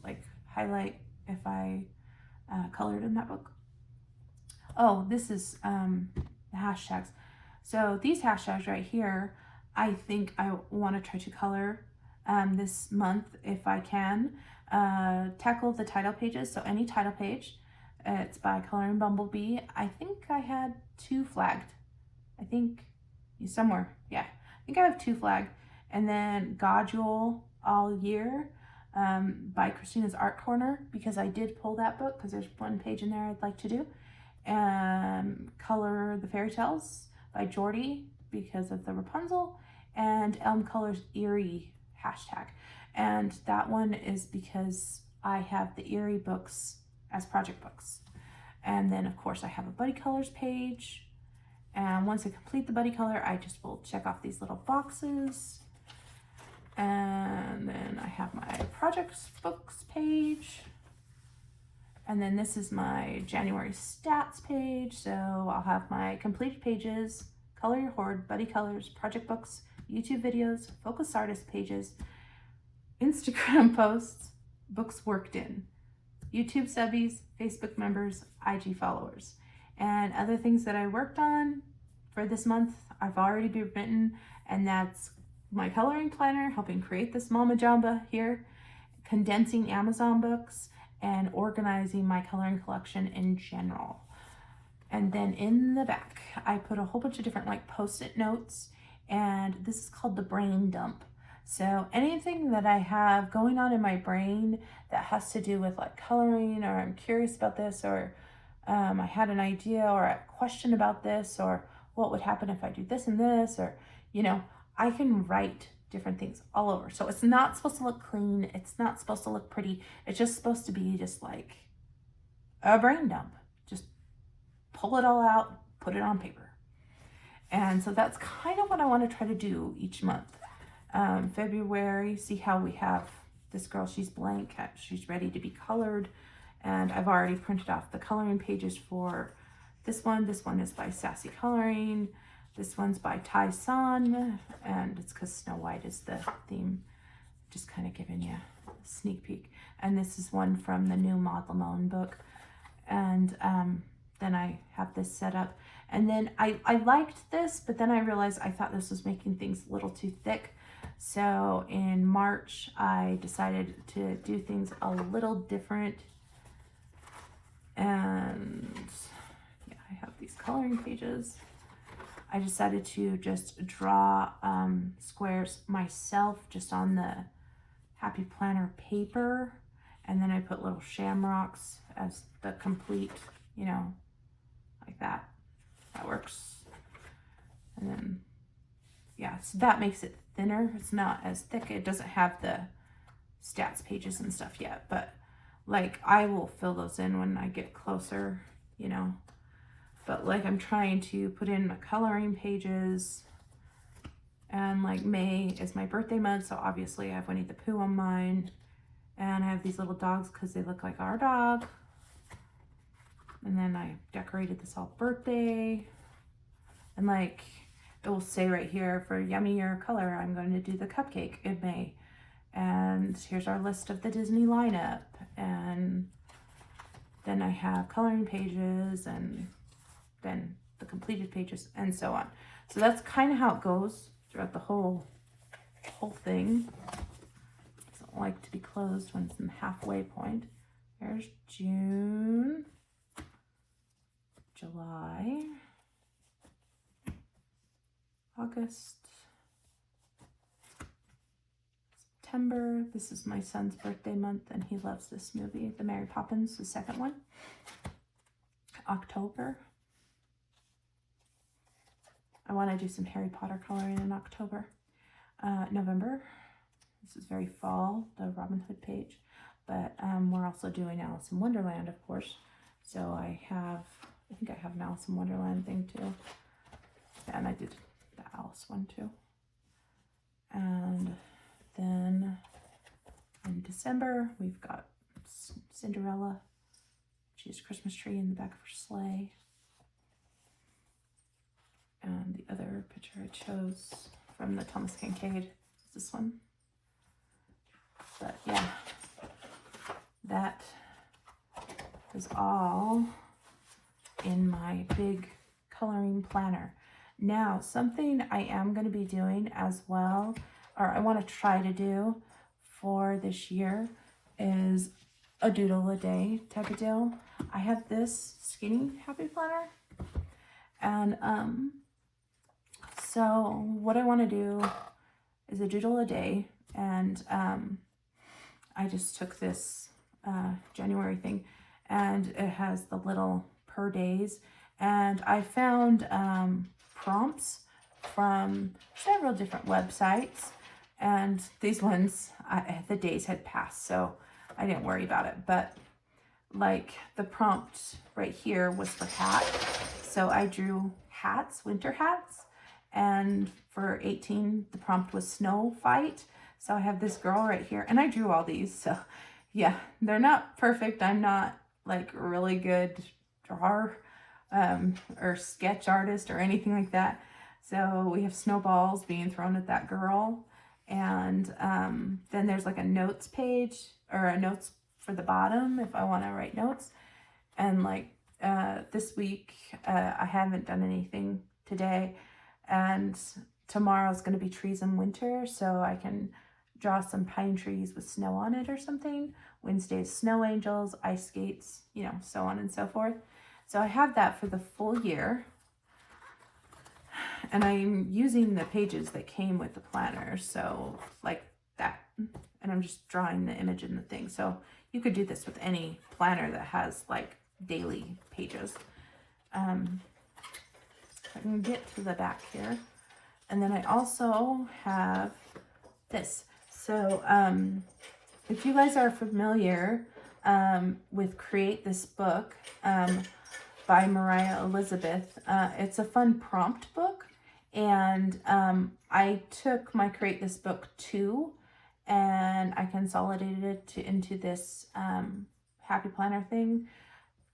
like highlight if I colored in that book. Oh, this is the hashtags. So these hashtags right here, I think I want to try to color this month if I can. Tackle the title pages. So any title page, it's by Coloring Bumblebee. I think I had 2 flagged. I think somewhere, yeah. I think I have 2 flagged. And then Godule All Year by Christina's Art Corner, because I did pull that book because there's one page in there I'd like to do. Color the Fairy Tales by Jordy because of the Rapunzel, and Elm Colors Eerie hashtag. And that one is because I have the Eerie books as project books. And then of course I have a Buddy Colors page. And once I complete the Buddy Color, I just will check off these little boxes. And then I have my projects books page. And then this is my January stats page. So I'll have my completed pages, Color Your Hoard, Buddy Colors, project books, YouTube videos, focus artist pages, Instagram posts, books worked in, YouTube subbies, Facebook members, IG followers, and other things that I worked on for this month I've already been written, and that's my coloring planner, helping create this Mama Jamba here, condensing Amazon books, and organizing my coloring collection in general. And then in the back, I put a whole bunch of different like post-it notes, and this is called the brain dump. So anything that I have going on in my brain that has to do with like coloring, or I'm curious about this, or I had an idea or a question about this, or what would happen if I do this and this, or, you know, I can write different things all over. So it's not supposed to look clean. It's not supposed to look pretty. It's just supposed to be just like a brain dump. Just pull it all out, put it on paper. And so that's kind of what I want to try to do each month. February, see how we have this girl, she's blank, she's ready to be colored. And I've already printed off the coloring pages for this one. This one is by Sassy Coloring. This one's by Tai San, and it's because Snow White is the theme. Just kind of giving you a sneak peek. And this is one from the new Maud Lamone book. And then I have this set up. And then I liked this, but then I realized I thought this was making things a little too thick. So in March, I decided to do things a little different. And yeah, I have these coloring pages. I decided to just draw squares myself just on the Happy Planner paper. And then I put little shamrocks as the complete, you know, like that. That works. And then, yeah, so that makes it thinner. It's not as thick. It doesn't have the stats pages and stuff yet, but like I will fill those in when I get closer, you know, but like I'm trying to put in my coloring pages. And like May is my birthday month, so obviously I have Winnie the Pooh on mine. And I have these little dogs because they look like our dog. And then I decorated this all birthday. And like it will say right here, for yummier color, I'm going to do the cupcake in May. And here's our list of the Disney lineup. And then I have coloring pages and then the completed pages and so on. So that's kind of how it goes throughout the whole thing. Doesn't like to be closed when it's in the halfway point. There's June, July, August, September. This is my son's birthday month and he loves this movie, the Mary Poppins, the second one. October. I want to do some Harry Potter coloring in October. November. This is very fall, the Robin Hood page. But we're also doing Alice in Wonderland, of course. So I think I have an Alice in Wonderland thing too. And I did the Alice one too. And then in December, we've got Cinderella. She's a Christmas tree in the back of her sleigh. And the other picture I chose from the Thomas Kincaid is this one. But yeah, that is all in my big coloring planner. Now, something I am going to be doing as well, or I want to try to do for this year, is a doodle a day type of deal. I have this skinny happy planner, and so what I want to do is a doodle a day, and I just took this January thing, and it has the little per days, and I found prompts from several different websites, and these ones, the days had passed, so I didn't worry about it. But like the prompt right here was for hat, so I drew hats, winter hats, and for 18 the prompt was snow fight. So I have this girl right here, and I drew all these, so yeah, they're not perfect. I'm not like a really good drawer or sketch artist or anything like that. So we have snowballs being thrown at that girl, and then there's like a notes page, or a notes for the bottom if I want to write notes. And like this week I haven't done anything today, and tomorrow's going to be trees in winter, so I can draw some pine trees with snow on it or something. Wednesday is snow angels, ice skates, you know, so on and so forth. So I have that for the full year, and I'm using the pages that came with the planner, so like that, and I'm just drawing the image in the thing. So you could do this with any planner that has like daily pages. I can get to the back here, and then I also have this. So if you guys are familiar with Create This Book by Mariah Elizabeth, it's a fun prompt book, and I took my Create This Book 2 and I consolidated it into this happy planner thing.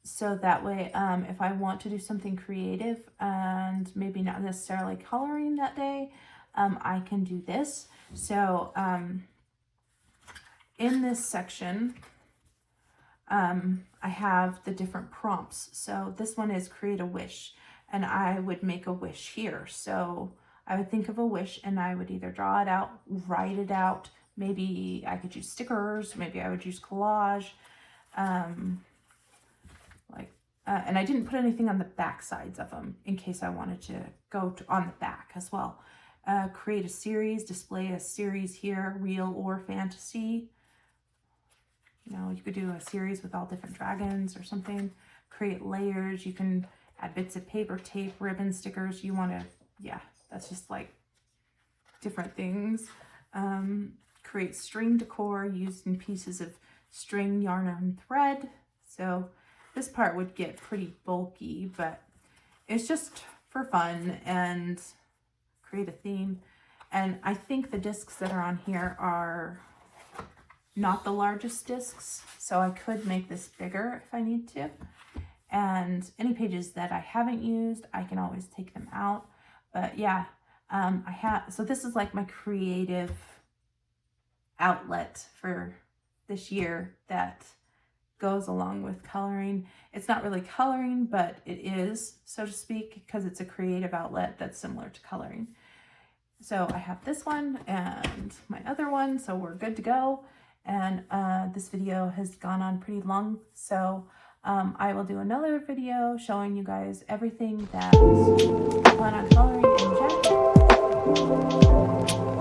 So that way, if I want to do something creative and maybe not necessarily coloring that day, I can do this. So in this section, I have the different prompts. So this one is create a wish, and I would make a wish here. So I would think of a wish, and I would either draw it out, write it out. Maybe I could use stickers. Maybe I would use collage. And I didn't put anything on the back sides of them in case I wanted to go on the back as well. Create a series, display a series here, real or fantasy. You know, you could do a series with all different dragons or something. Create layers. You can add bits of paper, tape, ribbon, stickers. You want to, yeah, that's just like different things. Create string decor using pieces of string, yarn, and thread. So this part would get pretty bulky, but it's just for fun and create a theme. And I think the discs that are on here are not the largest discs, so I could make this bigger if I need to. And any pages that I haven't used, I can always take them out. But yeah, so this is like my creative outlet for this year that goes along with coloring. It's not really coloring, but it is, so to speak, because it's a creative outlet that's similar to coloring. So I have this one and my other one, so we're good to go. And this video has gone on pretty long, so I will do another video showing you guys everything that I plan on coloring in January.